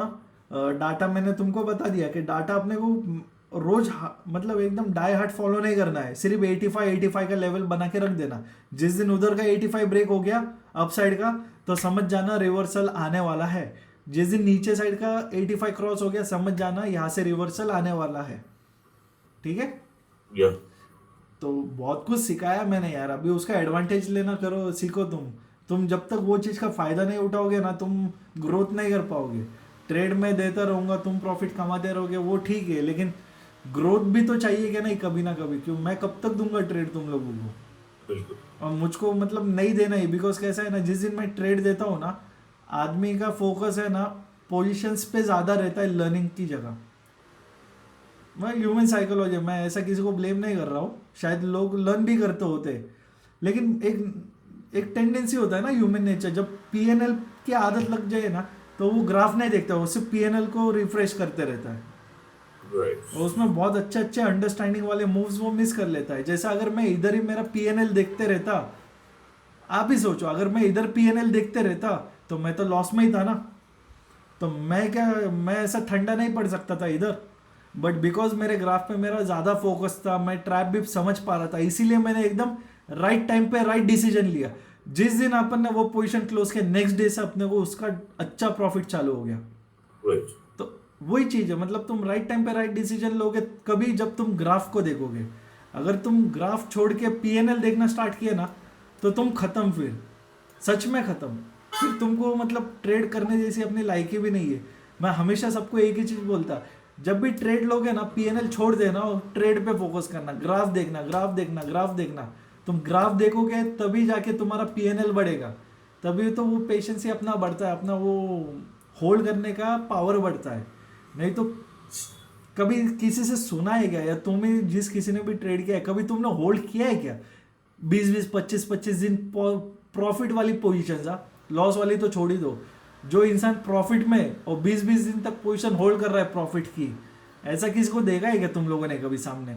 डाटा मैंने तुमको बता दिया कि डाटा अपने को रोज मतलब एकदम डाई हार्ट फॉलो नहीं करना है, सिर्फ 85 का लेवल बना के रख देना। जिस दिन उधर का 85 ब्रेक हो गया अपसाइड का तो समझ जाना रिवर्सल आने वाला है। जिस दिन नीचे साइड का 85 क्रॉस हो गया समझ जाना यहाँ से रिवर्सल आने वाला है। ठीक है, Yeah. तो बहुत कुछ सिखाया मैंने यार, अभी उसका एडवांटेज लेना करो, सीखो तुम जब तक वो चीज़ का फायदा नहीं उठाओगे ना तुम ग्रोथ नहीं कर पाओगे। ट्रेड में देता रहूंगा, तुम प्रॉफिट कमाते रहोगे वो ठीक है, लेकिन ग्रोथ भी तो चाहिए क्या नहीं कभी ना कभी। क्यों मैं कब तक दूंगा ट्रेड तुम लोगों को, बिल्कुल। और मुझको मतलब नहीं देना ही। बिकॉज कैसा है ना, जिस दिन मैं ट्रेड देता हूँ ना आदमी का फोकस है ना पोजीशंस पे ज़्यादा रहता है लर्निंग की जगह। मैं ह्यूमन साइकोलॉजी, मैं ऐसा किसी को ब्लेम नहीं कर रहा हूँ, शायद लोग लर्न भी करते होते, लेकिन एक टेंडेंसी होता है ना ह्यूमन नेचर, जब पीएनएल की आदत लग जाए ना तो वो ग्राफ नहीं देखता, वो सिर्फ पीएनएल को रिफ्रेश करते रहता है। Right. और उसमें बहुत अच्छे अंडरस्टैंडिंग वाले मूव्स वो मिस कर लेता है। जैसा अगर मैं इधर ही मेरा पीएनएल देखते रहता, आप ही सोचो अगर मैं इधर पीएनएल देखते रहता तो मैं तो लॉस में ही था ना। तो मैं ऐसा ठंडा नहीं पड़ सकता था इधर, बट बिकॉज मेरे ग्राफ पे मेरा ज़्यादा फोकस था, मैं ट्रैप भी समझ पा रहा था, इसीलिए मैंने एकदम राइट टाइम पे राइट डिसीजन लिया। जिस दिन अपन ने वो पोजीशन क्लोज किया नेक्स्ट डे से अपने को उसका अच्छा प्रॉफिट चालू हो गया। Right. तो वही चीज़ है, मतलब तुम राइट टाइम पे राइट डिसीजन लोगे कभी जब तुम ग्राफ को देखोगे। अगर तुम ग्राफ छोड़ के पीएनएल देखना स्टार्ट किया ना तो तुम खत्म, फिर सच में खत्म। फिर तुमको मतलब ट्रेड करने जैसी अपनी लायकी भी नहीं है। मैं हमेशा सबको एक ही चीज़ बोलता, जब भी ट्रेड लोगे ना पीएनएल छोड़ देना और ट्रेड पे फोकस करना, ग्राफ देखना ग्राफ देखना ग्राफ देखना। तुम ग्राफ देखोगे तभी जाके तुम्हारा पीएनएल बढ़ेगा, तभी तो वो पेशेंस ही अपना बढ़ता है, अपना वो होल्ड करने का पावर बढ़ता है। नहीं तो कभी किसी से सुना है क्या, या तुम्हें जिस किसी ने भी ट्रेड किया है कभी तुमने होल्ड किया है क्या 20 25 दिन प्रॉफिट वाली पोजीशन? लॉस वाली तो छोड़ ही दो। जो इंसान प्रॉफिट में और 20 दिन तक पोजीशन होल्ड कर रहा है प्रॉफिट की, ऐसा किसी को देखा है क्या तुम लोगों ने कभी सामने?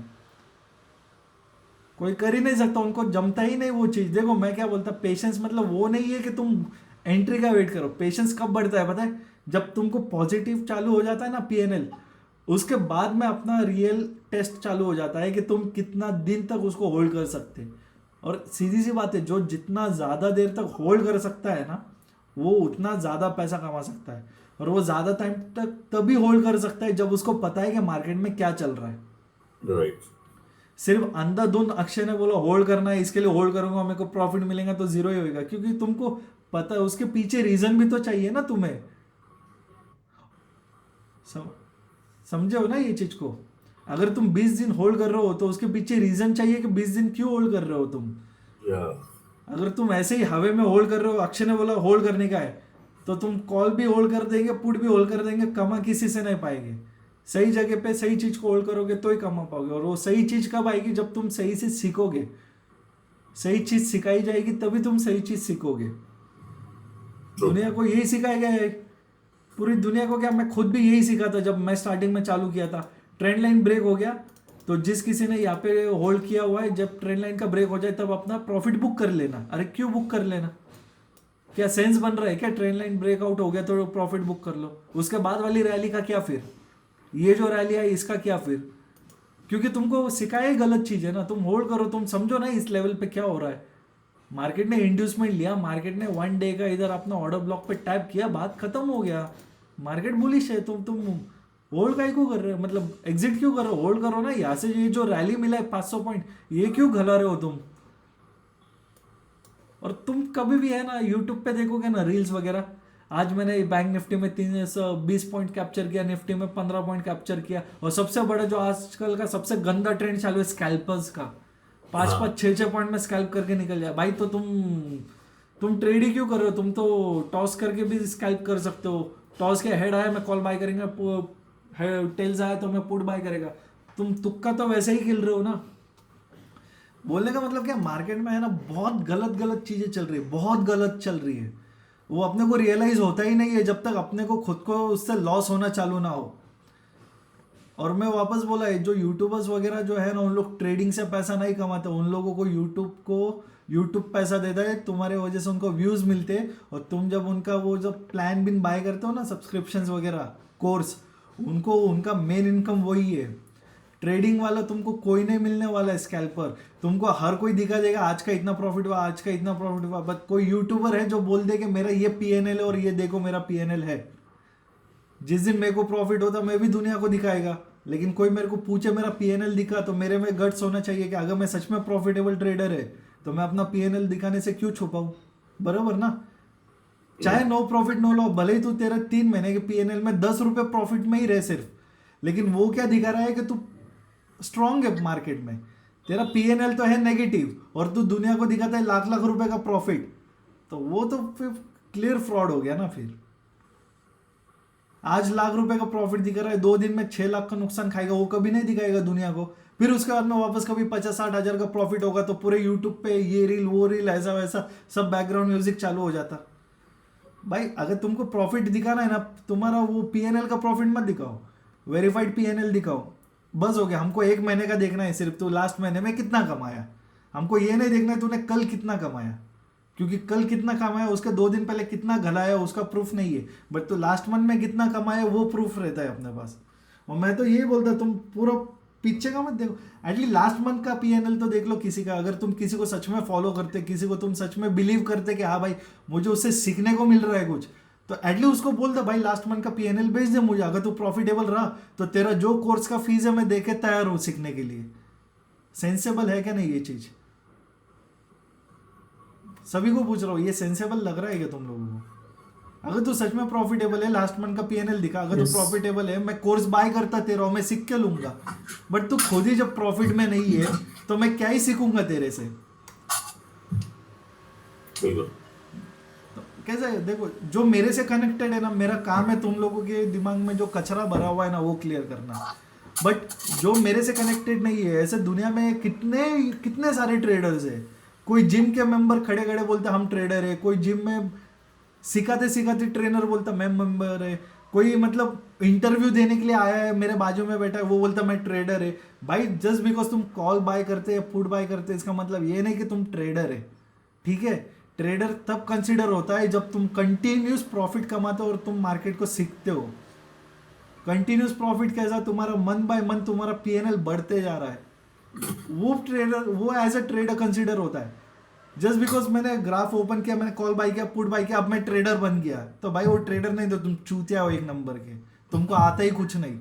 कोई कर ही नहीं सकता, उनको जमता ही नहीं वो चीज़। देखो मैं क्या बोलता, पेशेंस मतलब वो नहीं है कि तुम एंट्री का वेट करो। पेशेंस कब बढ़ता है पता है? जब तुमको पॉजिटिव चालू हो जाता है ना पीएनएल, उसके बाद में अपना रियल टेस्ट चालू हो जाता है कि तुम कितना दिन तक उसको होल्ड कर सकते। और सीधी सी बात है, जो जितना ज़्यादा देर तक होल्ड कर सकता है ना वो उतना ज़्यादा पैसा कमा सकता है। और वो ज़्यादा टाइम तक तभी होल्ड कर सकता है जब उसको पता है कि मार्केट में क्या चल रहा है। Right. सिर्फ अंधाधुंध अक्षय ने बोला होल्ड करना है, इसके लिए होल्ड करूंगा मेरे को प्रॉफिट मिलेगा, तो जीरो ही होएगा। क्योंकि तुमको पता है उसके पीछे रीजन भी तो चाहिए ना तुम्हें। समझे हो ना ये चीज को? अगर तुम 20 दिन होल्ड कर रहे हो तो उसके पीछे रीजन चाहिए कि 20 दिन क्यों होल्ड कर रहे हो तुम। Yeah. अगर तुम ऐसे ही हवे में होल्ड कर रहे हो, अक्षय ने बोला होल्ड करने का है, तो तुम कॉल भी होल्ड कर देंगे, पुट भी होल्ड कर देंगे, कमा किसी से नहीं पाएंगे। सही जगह पे सही चीज को होल्ड करोगे तो ही कमा पाओगे। और वो सही चीज कब आएगी? जब तुम सही से सीखोगे, सही चीज सिखाई जाएगी तभी तुम सही चीज सीखोगे। दुनिया को यही सिखाया गया है, पूरी दुनिया को। क्या मैं खुद भी यही सीखा था जब मैं स्टार्टिंग में चालू किया था। ट्रेंड लाइन ब्रेक हो गया तो जिस किसी ने यहाँ पे होल्ड किया हुआ है, जब ट्रेंड लाइन का ब्रेक हो जाए तब अपना प्रॉफिट बुक कर लेना। अरे क्यों बुक कर लेना? क्या सेंस बन रहा है क्या? ट्रेंड लाइन ब्रेकआउट हो गया तो प्रॉफिट बुक कर लो, उसके बाद वाली रैली का क्या फिर? ये जो रैली है इसका क्या फिर? क्योंकि तुमको सिखाया ही गलत चीज़ है ना। तुम होल्ड करो, तुम समझो ना इस लेवल पे क्या हो रहा है। मार्केट ने इंड्यूसमेंट लिया, मार्केट ने 1 डे का इधर अपना ऑर्डर ब्लॉक पे टैप किया, बात खत्म हो गया। मार्केट बुलिश है, तुम होल्ड का क्यों कर रहे हो? मतलब एग्जिट क्यों कर रहे हो? होल्ड करो ना। यहाँ से ये जो रैली मिला है 500 पॉइंट, ये क्यों घला रहे हो तुम? और तुम कभी भी है ना यूट्यूब पे देखोगे ना रील्स वगैरह, आज मैंने बैंक निफ्टी में 320 पॉइंट कैप्चर किया, निफ्टी में 15 पॉइंट कैप्चर किया। और सबसे बड़ा जो आजकल का सबसे गंदा ट्रेंड चालू है स्कैल्पर्स का, पाँच 6 पॉइंट में स्कैल्प करके निकल जाए भाई, तो तुम ट्रेड ही क्यों कर रहे हो? तुम तो टॉस करके भी स्कैल्प कर सकते हो। टॉस के हेड आया मैं कॉल बाय करेंगे, टेल्स आया तो मैं पुट बाय करेगा। तुम तुक्का तो वैसे ही खेल रहे हो ना। बोलने का मतलब क्या, मार्केट में है ना बहुत गलत गलत चीजें चल रही है, बहुत गलत चल रही है। वो अपने को रियलाइज होता ही नहीं है जब तक अपने को खुद को उससे लॉस होना चालू ना हो। और मैं वापस बोला है, जो यूट्यूबर्स वगैरह जो है ना, उन लोग ट्रेडिंग से पैसा नहीं कमाते। उन लोगों को यूट्यूब पैसा देता है, तुम्हारे वजह से उनको व्यूज मिलते हैं। और तुम जब उनका वो जब प्लान बिन बाय करते हो ना, सब्सक्रिप्शंस वगैरह, कोर्स, उनको उनका मेन इनकम वही है। ट्रेडिंग वाला तुमको कोई नहीं मिलने वाला है स्कैल्पर। तुमको हर कोई दिखा देगा आज का इतना प्रॉफिट हुआ, आज का इतना प्रॉफिट हुआ, बट कोई यूट्यूबर है जो बोल दे कि मेरा ये पीएनएल है और ये देखो मेरा पीएनएल है। जिस दिन मेरे को प्रॉफिट होता मैं भी दुनिया को दिखाएगा। लेकिन कोई मेरे को पूछे मेरा पीएनएल दिखा, तो मेरे में गट्स होना चाहिए कि अगर मैं सच में प्रॉफिटेबल ट्रेडर है तो मैं अपना पीएनएल दिखाने से क्यों छुपाऊं? बराबर ना? चाहे नो प्रॉफिट नो लॉस, भले ही तू तेरा 3 महीने के पीएनएल में 10 रुपए प्रॉफिट में ही रहे सिर्फ, लेकिन वो क्या दिखा रहा है कि तू स्ट्रांग है मार्केट में। तेरा पीएनएल तो है नेगेटिव और तू दुनिया को दिखाता है लाख लाख रुपए का प्रॉफिट, तो वो तो फिर क्लियर फ्रॉड हो गया ना। फिर आज लाख रुपए का प्रॉफिट दिखा रहा है, 2 दिन में 6 लाख का नुकसान खाएगा, वो कभी नहीं दिखाएगा दुनिया को। फिर उसके बाद में वापस कभी 50-60 हजार का प्रॉफिट होगा तो पूरे यूट्यूब पे ये रील वो रील ऐसा वैसा सब बैकग्राउंड म्यूजिक चालू हो जाता। भाई अगर तुमको प्रॉफिट दिखाना है ना, तुम्हारा वो पीएनएल का प्रॉफिट मत दिखाओ, वेरीफाइड पीएनएल दिखाओ, बस हो गया। हमको 1 महीने का देखना है सिर्फ, तू लास्ट महीने में कितना कमाया। हमको ये नहीं देखना है तूने कल कितना कमाया, क्योंकि कल कितना कमाया उसके 2 दिन पहले कितना घलाया उसका प्रूफ नहीं है, बट तो लास्ट मंथ में कितना कमाया वो प्रूफ रहता है अपने पास। और मैं तो यही बोलता तुम पूरा पीछे का मत देखो, एटलीस्ट लास्ट मंथ का पीएनएल तो देख लो किसी का। अगर तुम किसी को सच में फॉलो करते, किसी को तुम सच में बिलीव करते कि हाँ भाई मुझे उससे सीखने को मिल रहा है कुछ, तो एटलीस्ट उसको बोल दे भाई लास्ट मंथ का पीएनएल भेज दे मुझे। अगर तू प्रॉफिटेबल रहा तो तेरा जो कोर्स का फीस है मैं देके तैयार हूं सीखने के लिए। सेंसेबल है क्या नहीं ये चीज? सभी को पूछ रहा हूँ, ये सेंसेबल लग रहा है क्या तुम लोगों को? अगर तू सच में प्रॉफिटेबल है, लास्ट मंथ का पीएनएल दिखा। अगर तू प्रॉफिटेबल है, मैं कोर्स बाय करता तेरा, मैं सीख के लूंगा। बट तू खुद ही जब प्रॉफिट में नहीं है तो मैं क्या ही सीखूंगा तेरे से? कैसा है देखो, जो मेरे से कनेक्टेड है ना, मेरा काम है तुम लोगों के दिमाग में जो कचरा भरा हुआ है ना वो क्लियर करना। बट जो मेरे से कनेक्टेड नहीं है, ऐसे दुनिया में कितने कितने सारे ट्रेडर्स है। कोई जिम के मेंबर खड़े खड़े बोलते हम ट्रेडर है, कोई जिम में सिखाते सिखाते ट्रेनर बोलता मैं मेंबर है, कोई मतलब इंटरव्यू देने के लिए आया है मेरे बाजू में बैठा है वो बोलता मैं ट्रेडर है। भाई जस्ट बिकॉज तुम कॉल बाय करते या पुट बाय करते इसका मतलब ये नहीं कि तुम ट्रेडर है, ठीक है? ट्रेडर तब कंसिडर होता है जब तुम कंटिन्यूस प्रॉफिट कमाते हो और तुम मार्केट को सीखते हो। कंटिन्यूस प्रॉफिट कैसा, तुम्हारा मंथ बाय मंथ तुम्हारा पीएनएल बढ़ते जा रहा है, वो ट्रेडर, वो एज अ ट्रेडर कंसिडर होता है। जस्ट बिकॉज मैंने ग्राफ ओपन किया, मैंने कॉल बाय किया, पुट बाय किया, अब मैं ट्रेडर बन गया, तो भाई वो ट्रेडर नहीं, तो तुम चूतिया हो 1 नंबर के, तुमको आता ही कुछ नहीं।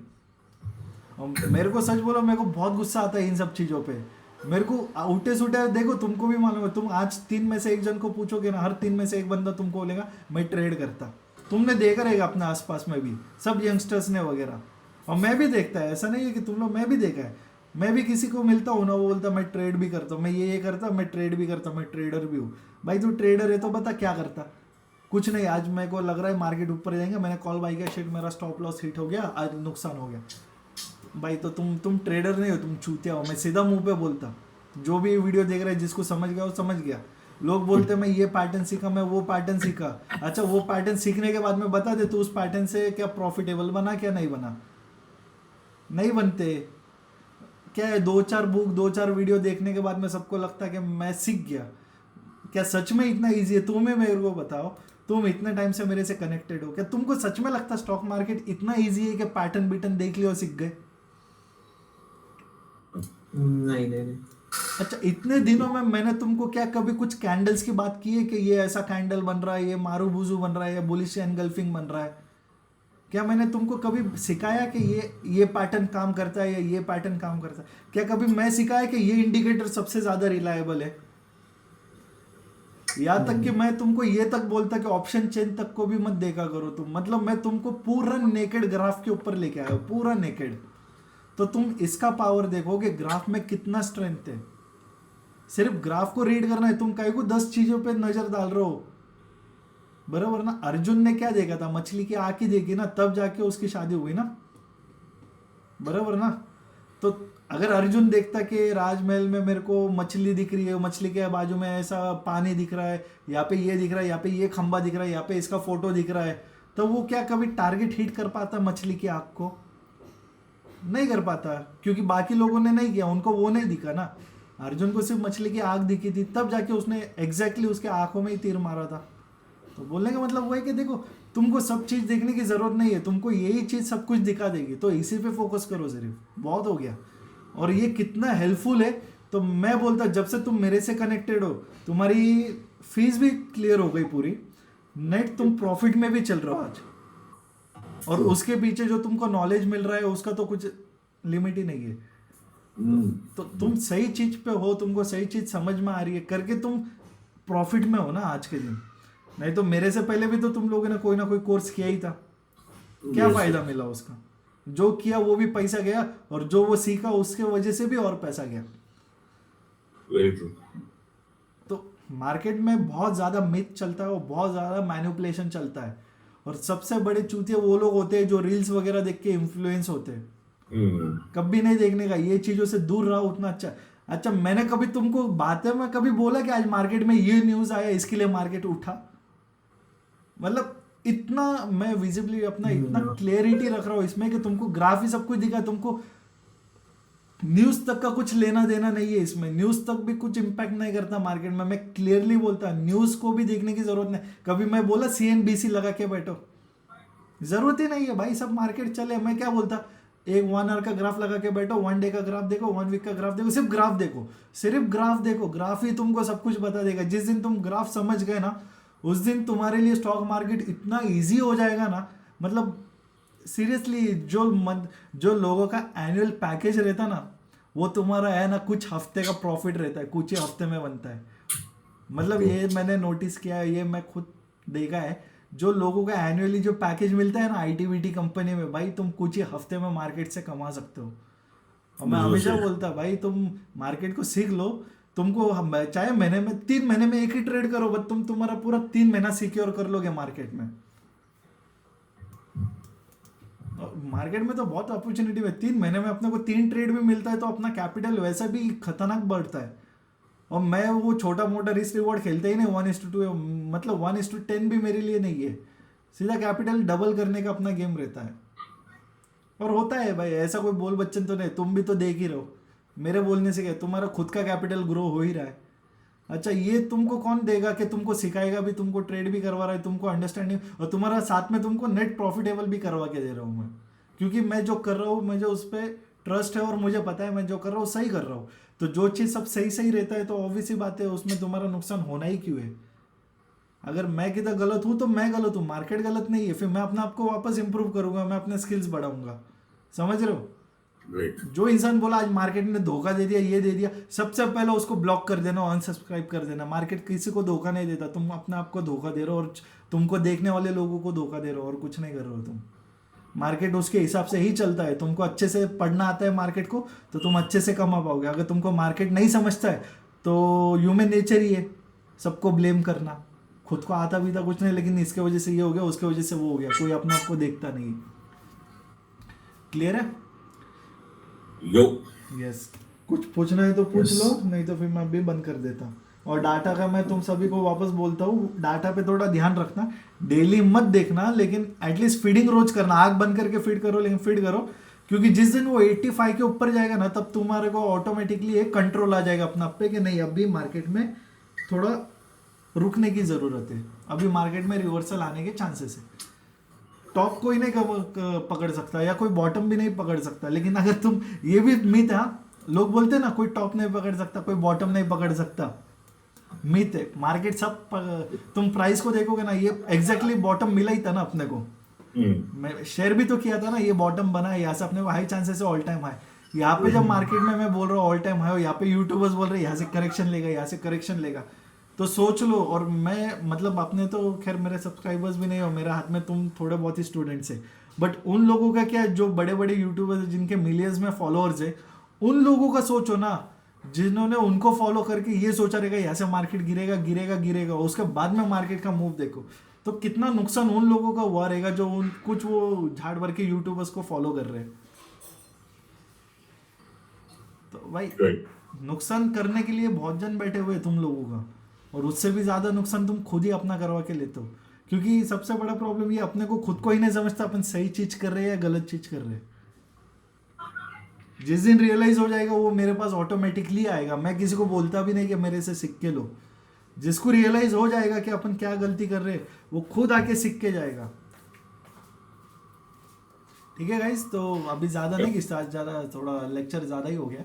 और मेरे को सच बोलो, मेरे को बहुत गुस्सा आता है इन सब चीज़ों पे। मेरे को उल्टे सुटे देखो, तुमको भी मालूम है, तुम आज 3 में से 1 जन को पूछोगे ना, हर 3 में से 1 बंदा तुमको बोलेगा मैं ट्रेड करता। तुमने देखा रहेगा अपने आसपास में भी सब यंगस्टर्स ने वगैरह, और मैं भी देखता है, ऐसा नहीं है कि तुम लोग, मैं भी देखा है। मैं भी किसी को मिलता हूँ ना, वो बोलता मैं ट्रेड भी करता हूँ, मैं ये करता, मैं ट्रेड भी करता, मैं ट्रेडर भी हूँ। भाई तू ट्रेडर है तो बता क्या करता? कुछ नहीं। आज मेरे को लग रहा है मार्केट ऊपर जाएंगे, मैंने कॉल बाय किया, शिट मेरा स्टॉप लॉस हिट हो गया, आज नुकसान हो गया। भाई तो तुम ट्रेडर नहीं हो, तुम चूतिया हो। मैं सीधा मुंह पे बोलता, जो भी वीडियो देख रहा है जिसको समझ गया वो समझ गया। लोग बोलते मैं ये पैटर्न सीखा, मैं वो पैटर्न सीखा। अच्छा वो पैटर्न सीखने के बाद में बता दे तो उस पैटर्न से क्या प्रॉफिटेबल बना क्या नहीं बना? नहीं बनते। क्या है, 2-4 बुक 2-4 वीडियो देखने के बाद में सबको लगता है कि मैं सीख गया। क्या सच में इतना इजी है? तुम्हें मेरे को बताओ, तुम इतने टाइम से मेरे से कनेक्टेड हो, क्या तुमको सच में लगता स्टॉक मार्केट इतना इजी है कि पैटर्न बीटन देख लियो और सीख गए? नहीं नहीं नहीं। अच्छा इतने दिनों में मैंने तुमको क्या कभी कुछ कैंडल्स की बात की है कि ये ऐसा कैंडल बन रहा है, ये मारूबुजू बन रहा है, या बुलिश एनगल्फिंग बन रहा है? क्या मैंने तुमको कभी सिखाया कि ये पैटर्न काम करता है या ये पैटर्न काम करता है? क्या कभी मैं सिखाया कि ये इंडिकेटर सबसे ज्यादा रिलायबल है? यहाँ तक कि मैं तुमको ये तक बोलता कि ऑप्शन चेन तक को भी मत देखा करो तुम। मतलब मैं तुमको पूरा नेकेड ग्राफ के ऊपर लेके आया हूं, पूरा नेकेड। तो तुम इसका पावर देखोगे ग्राफ में कितना स्ट्रेंथ है। सिर्फ ग्राफ को रीड करना है, तुम कई को 10 चीजों पे नजर डाल रहे हो, बराबर ना। अर्जुन ने क्या देखा था, मछली की आंख ही देखी ना, तब जाके उसकी शादी हुई ना, बराबर ना। तो अगर अर्जुन देखता कि राजमहल में मेरे को मछली दिख रही है, मछली के बाजू में ऐसा पानी दिख रहा है, यहाँ पे ये दिख रहा है, यहाँ पे ये खंबा दिख रहा है, यहाँ पे इसका फोटो दिख रहा है, तो वो क्या कभी टारगेट हिट कर पाता मछली की आंख को? नहीं कर पाता, क्योंकि बाकी लोगों ने नहीं किया, उनको वो नहीं दिखा ना। अर्जुन को सिर्फ मछली की आंख दिखी थी, तब जाके उसने एग्जैक्टली उसके आंखों में ही तीर मारा था। तो बोलने का मतलब वो है कि देखो, तुमको सब चीज देखने की जरूरत नहीं है, तुमको यही चीज सब कुछ दिखा देगी, तो इसी पे फोकस करो, सिर्फ बहुत हो गया। और ये कितना हेल्पफुल है, तो मैं बोलता जब से तुम मेरे से कनेक्टेड हो, तुम्हारी फीस भी क्लियर हो गई पूरी, नेट तुम प्रॉफिट में भी चल रहे हो आज, और उसके पीछे जो तुमको नॉलेज मिल रहा है उसका तो कुछ लिमिट ही नहीं है। तो तुम सही चीज पे हो, तुमको सही चीज समझ में आ रही है, करके तुम प्रॉफिट में हो ना आज के दिन। नहीं तो मेरे से पहले भी तो तुम लोगों ने कोई ना कोई कोर्स किया ही था, क्या फायदा मिला उसका? जो किया वो भी पैसा गया, और जो वो सीखा उसके वजह से भी और पैसा गया। Very true. तो मार्केट में बहुत ज्यादा मिथ चलता है और बहुत ज्यादा मैनिपुलेशन चलता है, और सबसे बड़े चूतिए वो लोग होते हैं जो रील्स वगैरह देख के इन्फ्लुएंस होते हैं। कभी नहीं देखने का, ये चीजों से दूर रहा उतना अच्छा। अच्छा, मैंने कभी तुमको बातें में कभी बोला कि आज मार्केट में ये न्यूज आया इसके लिए मार्केट उठा? मतलब इतना मैं विजिबली अपना इतना क्लियरिटी रख रहा हूँ इसमें कि तुमको ग्राफ ही सब कुछ दिखा, तुमको न्यूज तक का कुछ लेना देना नहीं है इसमें, न्यूज तक भी कुछ इंपैक्ट नहीं करता मार्केट में। मैं क्लियरली बोलता, न्यूज को भी देखने की जरूरत नहीं। कभी मैं बोला CNBC लगा के बैठो, जरूरत ही नहीं है भाई, सब मार्केट चले। मैं क्या बोलता, एक 1 आवर का ग्राफ लगा के बैठो, 1 डे का ग्राफ देखो, 1 वीक का ग्राफ देखो, सिर्फ ग्राफ देखो, सिर्फ ग्राफ देखो। ग्राफ ही तुमको सब कुछ बता देगा। जिस दिन तुम ग्राफ समझ गए ना, उस दिन तुम्हारे लिए स्टॉक मार्केट इतना इजी हो जाएगा ना, मतलब सीरियसली। जो लोगों का एनुअल पैकेज रहता ना, वो तुम्हारा है ना कुछ हफ्ते का प्रॉफिट रहता है, कुछ ही हफ्ते में बनता है। मतलब ये मैंने नोटिस किया है, ये मैं खुद देखा है। जो लोगों का एनुअली जो पैकेज मिलता है ना IT-BT कंपनी में, भाई तुम कुछ ही हफ्ते में मार्केट से कमा सकते हो। और मैं हमेशा बोलता भाई तुम मार्केट को सीख लो, तुमको चाहे महीने में 3 महीने में एक ही ट्रेड करो, बट तुम तुम्हारा पूरा 3 महीना सिक्योर कर लोगे मार्केट में। मार्केट में तो बहुत अपॉर्चुनिटी है, 3 महीने में अपने को 3 ट्रेड भी मिलता है, तो अपना कैपिटल वैसा भी खतरनाक बढ़ता है। और मैं वो छोटा मोटा रिस्क रिवॉर्ड खेलता ही नहीं, 1:2, मतलब 1:10 भी मेरे लिए नहीं है। सीधा कैपिटल डबल करने का अपना गेम रहता है। और होता है भाई, ऐसा कोई बोल बच्चन तो नहीं, तुम भी तो देख ही रहो, मेरे बोलने से क्या, तुम्हारा खुद का कैपिटल ग्रो हो ही रहा है। अच्छा, ये तुमको कौन देगा कि तुमको सिखाएगा भी, तुमको ट्रेड भी करवा रहा है, तुमको अंडरस्टैंडिंग, और तुम्हारा साथ में तुमको नेट प्रॉफिटेबल भी करवा के दे रहा हूँ मैं। क्योंकि मैं जो कर रहा हूँ, मुझे उस पर ट्रस्ट है और मुझे पता है मैं जो कर रहा हूँ सही कर रहा हूँ। तो जो चीज़ सब सही सही रहता है, तो ऑब्वियस ही बात है उसमें तुम्हारा नुकसान होना ही क्यों है। अगर मैं किधर गलत हूँ तो मैं गलत हूँ, मार्केट गलत नहीं है, फिर मैं अपने आप को वापस इंप्रूव करूंगा, मैं अपने स्किल्स बढ़ाऊंगा। समझ रहे हो? जो इंसान बोला आज मार्केट ने धोखा दे दिया, ये दे दिया, सबसे पहले उसको ब्लॉक कर देना, अनसब्सक्राइब कर देना। मार्केट किसी को धोखा नहीं देता, तुम अपने आप को धोखा दे रहे हो, और तुमको देखने वाले लोगों को धोखा दे रहे हो, और कुछ नहीं कर रहे हो तुम। मार्केट उसके हिसाब से ही चलता है। तुमको अच्छे से पढ़ना आता है मार्केट को, तो तुम अच्छे से कमा पाओगे। अगर तुमको मार्केट नहीं समझता है, तो ह्यूमन नेचर ही है सबको ब्लेम करना। खुद को आता भी था कुछ नहीं, लेकिन इसके वजह से ये हो गया, उसके वजह से वो हो गया, कोई अपना आपको देखता नहीं। क्लियर है? यो यस। कुछ पूछना है तो पूछ लो, नहीं तो फिर मैं भी बंद कर देता हूँ। और डाटा का मैं तुम सभी को वापस बोलता हूँ, डाटा पे थोड़ा ध्यान रखना, डेली मत देखना, लेकिन एटलीस्ट फीडिंग रोज करना। आग बंद करके फीड करो, लेकिन फीड करो, क्योंकि जिस दिन वो 85 के ऊपर जाएगा ना, तब तुम्हारे को ऑटोमेटिकली एक कंट्रोल आ जाएगा अपना पे कि नहीं, अभी मार्केट में थोड़ा रुकने की जरूरत है, अभी मार्केट में रिवर्सल आने के चांसेस है। टॉप कोई नहीं पकड़ सकता, या कोई बॉटम भी नहीं पकड़ सकता, लेकिन अगर तुम, ये भी मिथ है, लोग बोलते हैं ना कोई टॉप नहीं पकड़ सकता, कोई बॉटम नहीं पकड़ सकता, मिथ है। मार्केट सब तुम प्राइस को देखोगे ना, ये एग्जैक्टली बॉटम मिला ही था ना अपने को। मैं शेयर भी तो किया था ना, ये बॉटम बना है, यहाँ से अपने को हाई चांसेस है ऑल टाइम हाई। यहाँ पे जब मार्केट में मैं बोल रहा हूँ ऑल टाइम हाई, यहाँ पे यूट्यूबर्स बोल रहे हैं यहाँ से करेक्शन लेगा, यहाँ से करेक्शन लेगा, तो सोच लो। और मैं मतलब अपने तो खैर मेरे सब्सक्राइबर्स भी नहीं हो, मेरे हाथ में तुम थोड़े बहुत ही स्टूडेंट्स है, बट उन लोगों का क्या, जो बड़े बड़े यूट्यूबर्स जिनके मिलियंस में फॉलोअर्स है, उन लोगों का सोचो ना। जिन्होंने उनको फॉलो करके ये सोचा रहेगा यहाँ से मार्केट गिरेगा गिरेगा गिरेगा, उसके बाद में मार्केट का मूव देखो, तो कितना नुकसान उन लोगों का हुआ रहेगा जो उन कुछ वो झाड़ भर के यूट्यूबर्स को फॉलो कर रहे हैं। तो भाई राइट। नुकसान करने के लिए बहुत जन बैठे हुए हैं तुम लोगों का, और उससे भी ज्यादा नुकसान तुम खुद ही अपना करवा के लेते हो। क्योंकि सबसे बड़ा प्रॉब्लम ये अपने को खुद को ही नहीं समझता अपन सही चीज कर रहे हैं या गलत चीज कर रहे हैं। जिस दिन रियलाइज हो जाएगा वो मेरे पास ऑटोमेटिकली आएगा, मैं किसी को बोलता भी नहीं कि मेरे से सीख के लो। जिसको रियलाइज हो जाएगा कि अपन क्या गलती कर रहे हैं वो खुद आके सीख के जाएगा। ठीक है गाइस, तो अभी ज्यादा नहीं कि ज्यादा थोड़ा लेक्चर ज्यादा ही हो गया,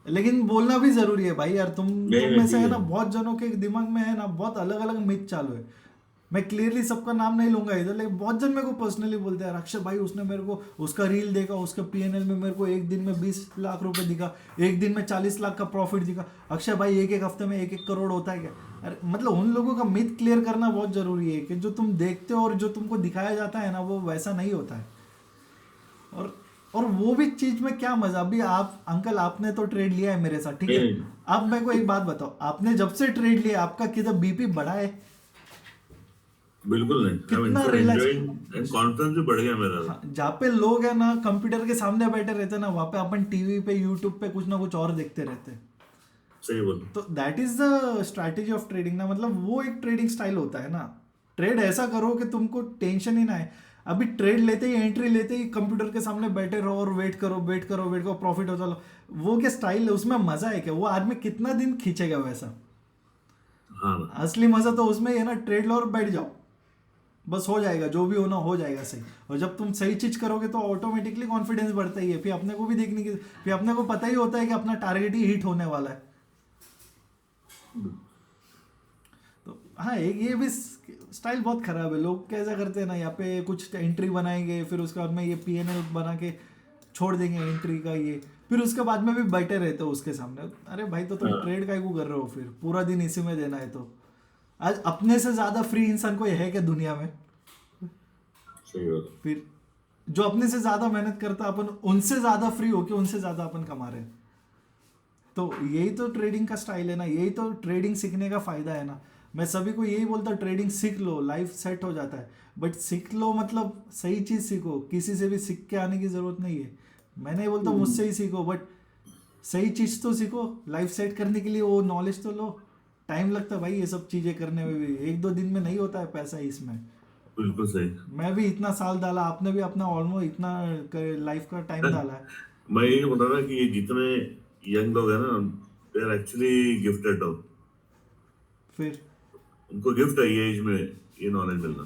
लेकिन बोलना भी जरूरी है भाई यार। तुम में से है ना बहुत जनों के दिमाग में है ना बहुत अलग अलग मिथ चालू है। मैं क्लियरली सबका नाम नहीं लूंगा इधर, लेकिन बहुत जन मेरे को पर्सनली बोलते हैं अक्षय भाई उसने मेरे को उसका रील देखा, उसके पीएनएल में मेरे को एक दिन में 20 लाख रुपए दिखा, एक दिन में 40 लाख का प्रॉफिट दिखा। अक्षय भाई एक एक हफ्ते में 1-1 करोड़ होता है क्या? अरे मतलब उन लोगों का मिथ क्लियर करना बहुत जरूरी है कि जो तुम देखते हो और जो तुमको दिखाया जाता है ना वो वैसा नहीं होता है। और वो भी चीज में क्या मजा। अभी आप अंकल आपने तो ट्रेड लिया है मेरे साथ, ठीक है? अब मेरे को एक बात बताओ, आपने जब से ट्रेड लिया आपका किधर बीपी बढ़ा है? बिल्कुल नहीं। कितना रिलैक्स कॉन्फिडेंस भी बढ़ गया मेरा। हाँ, जहाँ पे लोग है ना कंप्यूटर के सामने बैठे रहते हैं ना, वहाँ पे अपन टीवी पे यूट्यूब पे कुछ ना कुछ और देखते रहते हैं। सही बोल। तो that is the strategy of trading ना, मतलब वो एक ट्रेडिंग स्टाइल होता है ना। ट्रेड ऐसा करो कि तुमको टेंशन ही ना है। अभी ट्रेड लेते ही एंट्री लेते ही कंप्यूटर के सामने बैठे रहो और वेट करो वेट करो वेट करो, प्रॉफिट हो चलो। वो क्या स्टाइल है? उसमें मजा है क्या? वो आदमी कितना दिन खींचेगा वैसा? हाँ। असली मजा तो उसमें ही है ना, ट्रेड लो और बैठ जाओ, बस हो जाएगा, जो भी होना हो जाएगा सही। और जब तुम सही चीज करोगे तो ऑटोमेटिकली कॉन्फिडेंस बढ़ता ही है। फिर अपने को भी देखने की, फिर अपने को पता ही होता है कि अपना टारगेट ही हिट होने वाला है। तो हाँ, एक ये भी स्टाइल बहुत खराब है। लोग कैसा करते हैं ना, यहाँ पे कुछ एंट्री बनाएंगे, फिर उसके बाद में ये पीएनएल बना के छोड़ देंगे एंट्री का ये, फिर उसके बाद में भी बैठे रहते हो उसके सामने। अरे भाई तो तुम ट्रेड काहे को कर रहे हो? फिर पूरा दिन इसी में देना है तो आज अपने से ज्यादा फ्री इंसान कोई है क्या दुनिया में? सही बात। फिर जो अपने से ज्यादा मेहनत करता अपन उनसे ज्यादा फ्री होके उनसे ज्यादा अपन कमा रहे हैं। तो यही तो ट्रेडिंग का स्टाइल है ना, यही तो ट्रेडिंग सीखने का फायदा है ना। मैं सभी को यही बोलता हूँ, ट्रेडिंग सीख लो, लाइफ सेट हो जाता है। बट सीख लो मतलब सही चीज सीखो, किसी से भी सीख के आने की जरूरत नहीं है। मैं नहीं बोलता मुझसे ही सीखो, बट सही चीज तो सीखो। लाइफ सेट करने के लिए वो नॉलेज तो लो। टाइम लगता है भाई ये सब चीजें करने में भी, 1-2 दिन में नहीं होता है पैसा इसमें। बिल्कुल सही। मैं भी इतना साल डाला, आपने भी अपना ऑलमोस्ट इतना लाइफ का टाइम डाला है। मैं ये बता रहा कि ये जितने यंग लोग हैं ना, दे आर एक्चुअली गिफ्टेड लोग। फिर उनको गिफ्ट है ये एज में ये नॉलेज मिलना।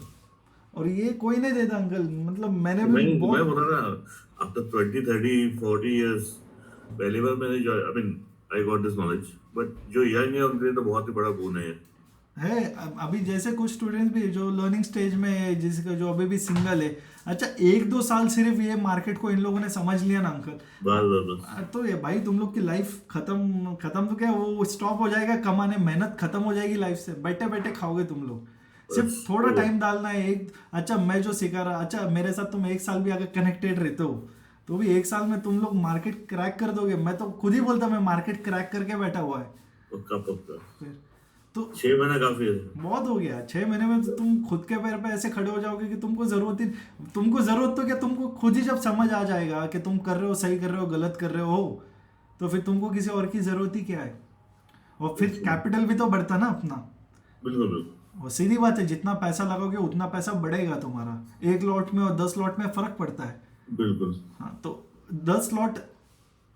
और ये कोई नहीं देता अंकल, मतलब मैंने मैं भी बहुत बता रहा आफ्टर 20, 30, 40 इयर्स पहली बार मैंने जो I mean I got this knowledge. But जो यंग है उनके लिए तो बहुत ही बड़ा गुण है। अभी जैसे कुछ स्टूडेंट्स भी जो लर्निंग स्टेज में है, जिसका जो अभी भी सिंगल है, अच्छा 1-2 साल सिर्फ ये मार्केट को इन लोगों ने समझ लिया ना अंकल, बस तो ये भाई तुम लोग की लाइफ खत्म तो क्या, वो स्टॉप हो जाएगा कमाने, मेहनत खत्म हो जाएगी लाइफ से। बैठे बैठे खाओगे तुम लोग। सिर्फ थोड़ा टाइम डालना है। अच्छा मैं जो सिखा रहा, अच्छा मेरे साथ तुम 1 साल भी अगर कनेक्टेड रहते हो तो भी 1 साल में तुम लोग मार्केट क्रैक कर दोगे। मैं तो खुद ही बोलता मैं मार्केट क्रैक करके बैठा हुआ है। पक्का। फिर तो 6 महीना काफी है। बहुत हो गया। 6 महीने में तो तुम खुद के पैर पे ऐसे खड़े हो जाओगे कि तुमको जरूरत तो क्या, तुमको खुद ही जब समझ आ जाएगा कि तुम कर रहे हो, सही कर रहे हो, गलत कर रहे हो, तो फिर तुमको किसी और की जरूरत ही क्या है। और फिर कैपिटल भी तो बढ़ता ना अपना। बिल्कुल। और सीधी बात है, जितना पैसा लगाओगे उतना पैसा बढ़ेगा तुम्हारा। 1 लॉट में और 10 लॉट में फर्क पड़ता है। बिल्कुल। हाँ, तो 10 लॉट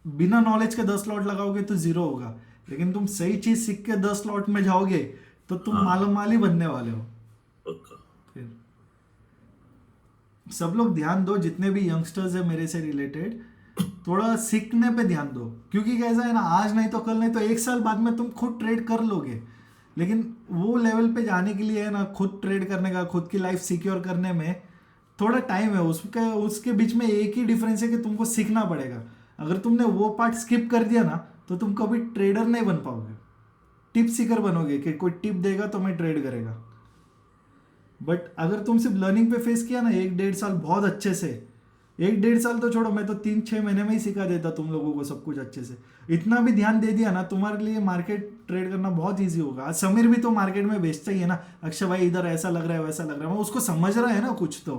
बिना नॉलेज के 10 लॉट लगाओगे तो 0 होगा, लेकिन तुम सही चीज सीख के 10 लॉट में जाओगे तो तुम मालामाल ही बनने वाले हो। पक्का। फिर सब लोग ध्यान दो, जितने भी यंगस्टर्स है मेरे से रिलेटेड, थोड़ा सीखने पे ध्यान दो। क्योंकि कैसा है ना, आज नहीं तो कल नहीं तो 1 साल बाद में तुम खुद ट्रेड कर लोगे, लेकिन वो लेवल पे जाने के लिए है ना, खुद ट्रेड करने का, खुद की लाइफ सिक्योर करने में थोड़ा टाइम है। उसके बीच में एक ही डिफरेंस है कि तुमको सीखना पड़ेगा। अगर तुमने वो पार्ट स्किप कर दिया ना तो तुम कभी ट्रेडर नहीं बन पाओगे। टिप सीकर बनोगे कि कोई टिप देगा तो मैं ट्रेड करेगा। बट अगर तुम सिर्फ लर्निंग पे फेस किया ना 1-1.5 साल बहुत अच्छे से, 1-1.5 साल तो छोड़ो, मैं तो 3-6 महीने में ही सिखा देता तुम लोगों को सब कुछ अच्छे से। इतना भी ध्यान दे दिया ना, तुम्हारे लिए मार्केट ट्रेड करना बहुत इजी होगा। आज समीर भी तो मार्केट में बेचता ही है ना, अक्षय भाई इधर ऐसा लग रहा है वैसा लग रहा है, वो उसको समझ रहा है ना कुछ तो।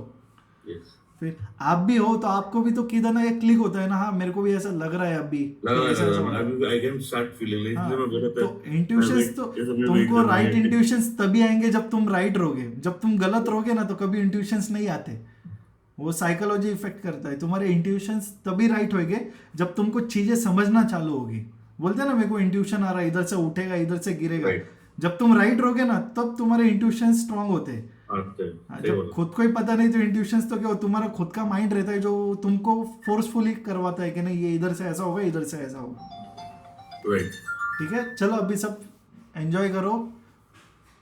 Yes. फिर आप भी हो तो आपको भी तो किधर ना एक क्लिक होता है ना, हाँ मेरे को भी ऐसा लग रहा है अभी, ऐसा ऐसा हो रहा है। I can start feeling like, हाँ, इसलिए मैं बोला था, तो इंट्यूशंस तो ये सब में तुमको wait राइट करना है। इंट्यूशंस तभी आएंगे जब तुम राइट रहोगे। जब तुम गलत रहोगे ना तो कभी इंट्यूशंस नहीं आते। वो साइकोलॉजी इफेक्ट करता है। तुम्हारे इंट्यूशंस तभी राइट होंगे जब तुम कुछ चीजें समझना चालू होगी। बोलते हैं ना मेरे को इंट्यूशन आ रहा है, इधर से उठेगा इधर से गिरेगा। Right. जब तुम राइट रहोगे ना तब तुम्हारे इंट्यूशन स्ट्रांग होते हैं। आते हैं, हाँ, सही जब बोला। खुद को ही पता नहीं तो इंट्यूशंस तो क्या, तुम्हारा खुद का माइंड रहता है जो तुमको फोर्सफुली करवाता है कि नहीं ये इधर से ऐसा होगा इधर से ऐसा होगा। Right. ठीक है, चलो अभी सब एंजॉय करो।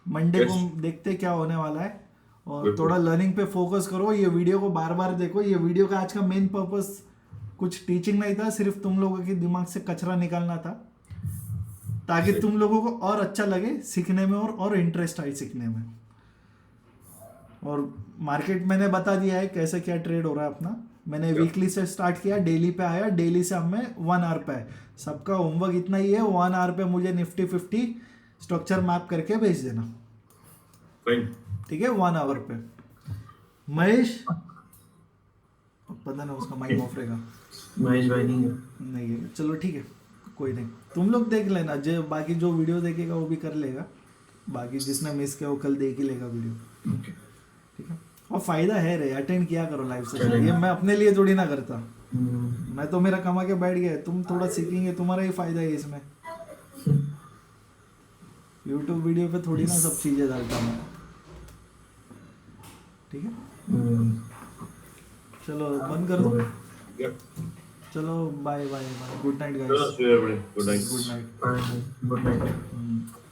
Monday Yes. को देखते हैं क्या होने वाला है, और बिल्कुल। थोड़ा लर्निंग पे फोकस करो। ये वीडियो को बार बार देखो। ये वीडियो का आज का मेन पर्पस कुछ टीचिंग नहीं था, सिर्फ तुम लोगों के दिमाग से कचरा निकालना था, ताकि सही। तुम लोगों को और अच्छा लगे सीखने में और इंटरेस्ट आए सीखने में। और मार्केट मैंने बता दिया है कैसे क्या ट्रेड हो रहा है अपना। मैंने वीकली से स्टार्ट किया, डेली पे आया, डेली से अब मैं 1 आवर पे है। सबका होमवर्क इतना ही है, 1 आवर पे मुझे निफ्टी 50 स्ट्रक्चर मैप करके भेज देना। Fine. ठीक है, 1 आवर पे। महेश पता नहीं उसका माइक ऑफ रहेगा, महेश भाई नहीं है। नहीं है, चलो ठीक है कोई नहीं। तुम लोग देख लेना, जो बाकी जो वीडियो देखेगा वो भी कर लेगा, बाकी जिसने मिस किया वो कल देख ही लेगा वीडियो। ठीक है, और फायदा है रे, अटेंड किया करो लाइव सेशन। ये मैं अपने लिए थोड़ी ना करता, मैं तो मेरा कमा के बैठ गया, तुम थोड़ा सीखेंगे, तुम्हारा ही फायदा है इसमें। यूट्यूब वीडियो पे थोड़ी ना सब चीजें डालता मैं। ठीक है, चलो बंद कर दो। Yeah. चलो bye bye bye, good night चलो, guys, see you everybody. Good night. Good night. Good night.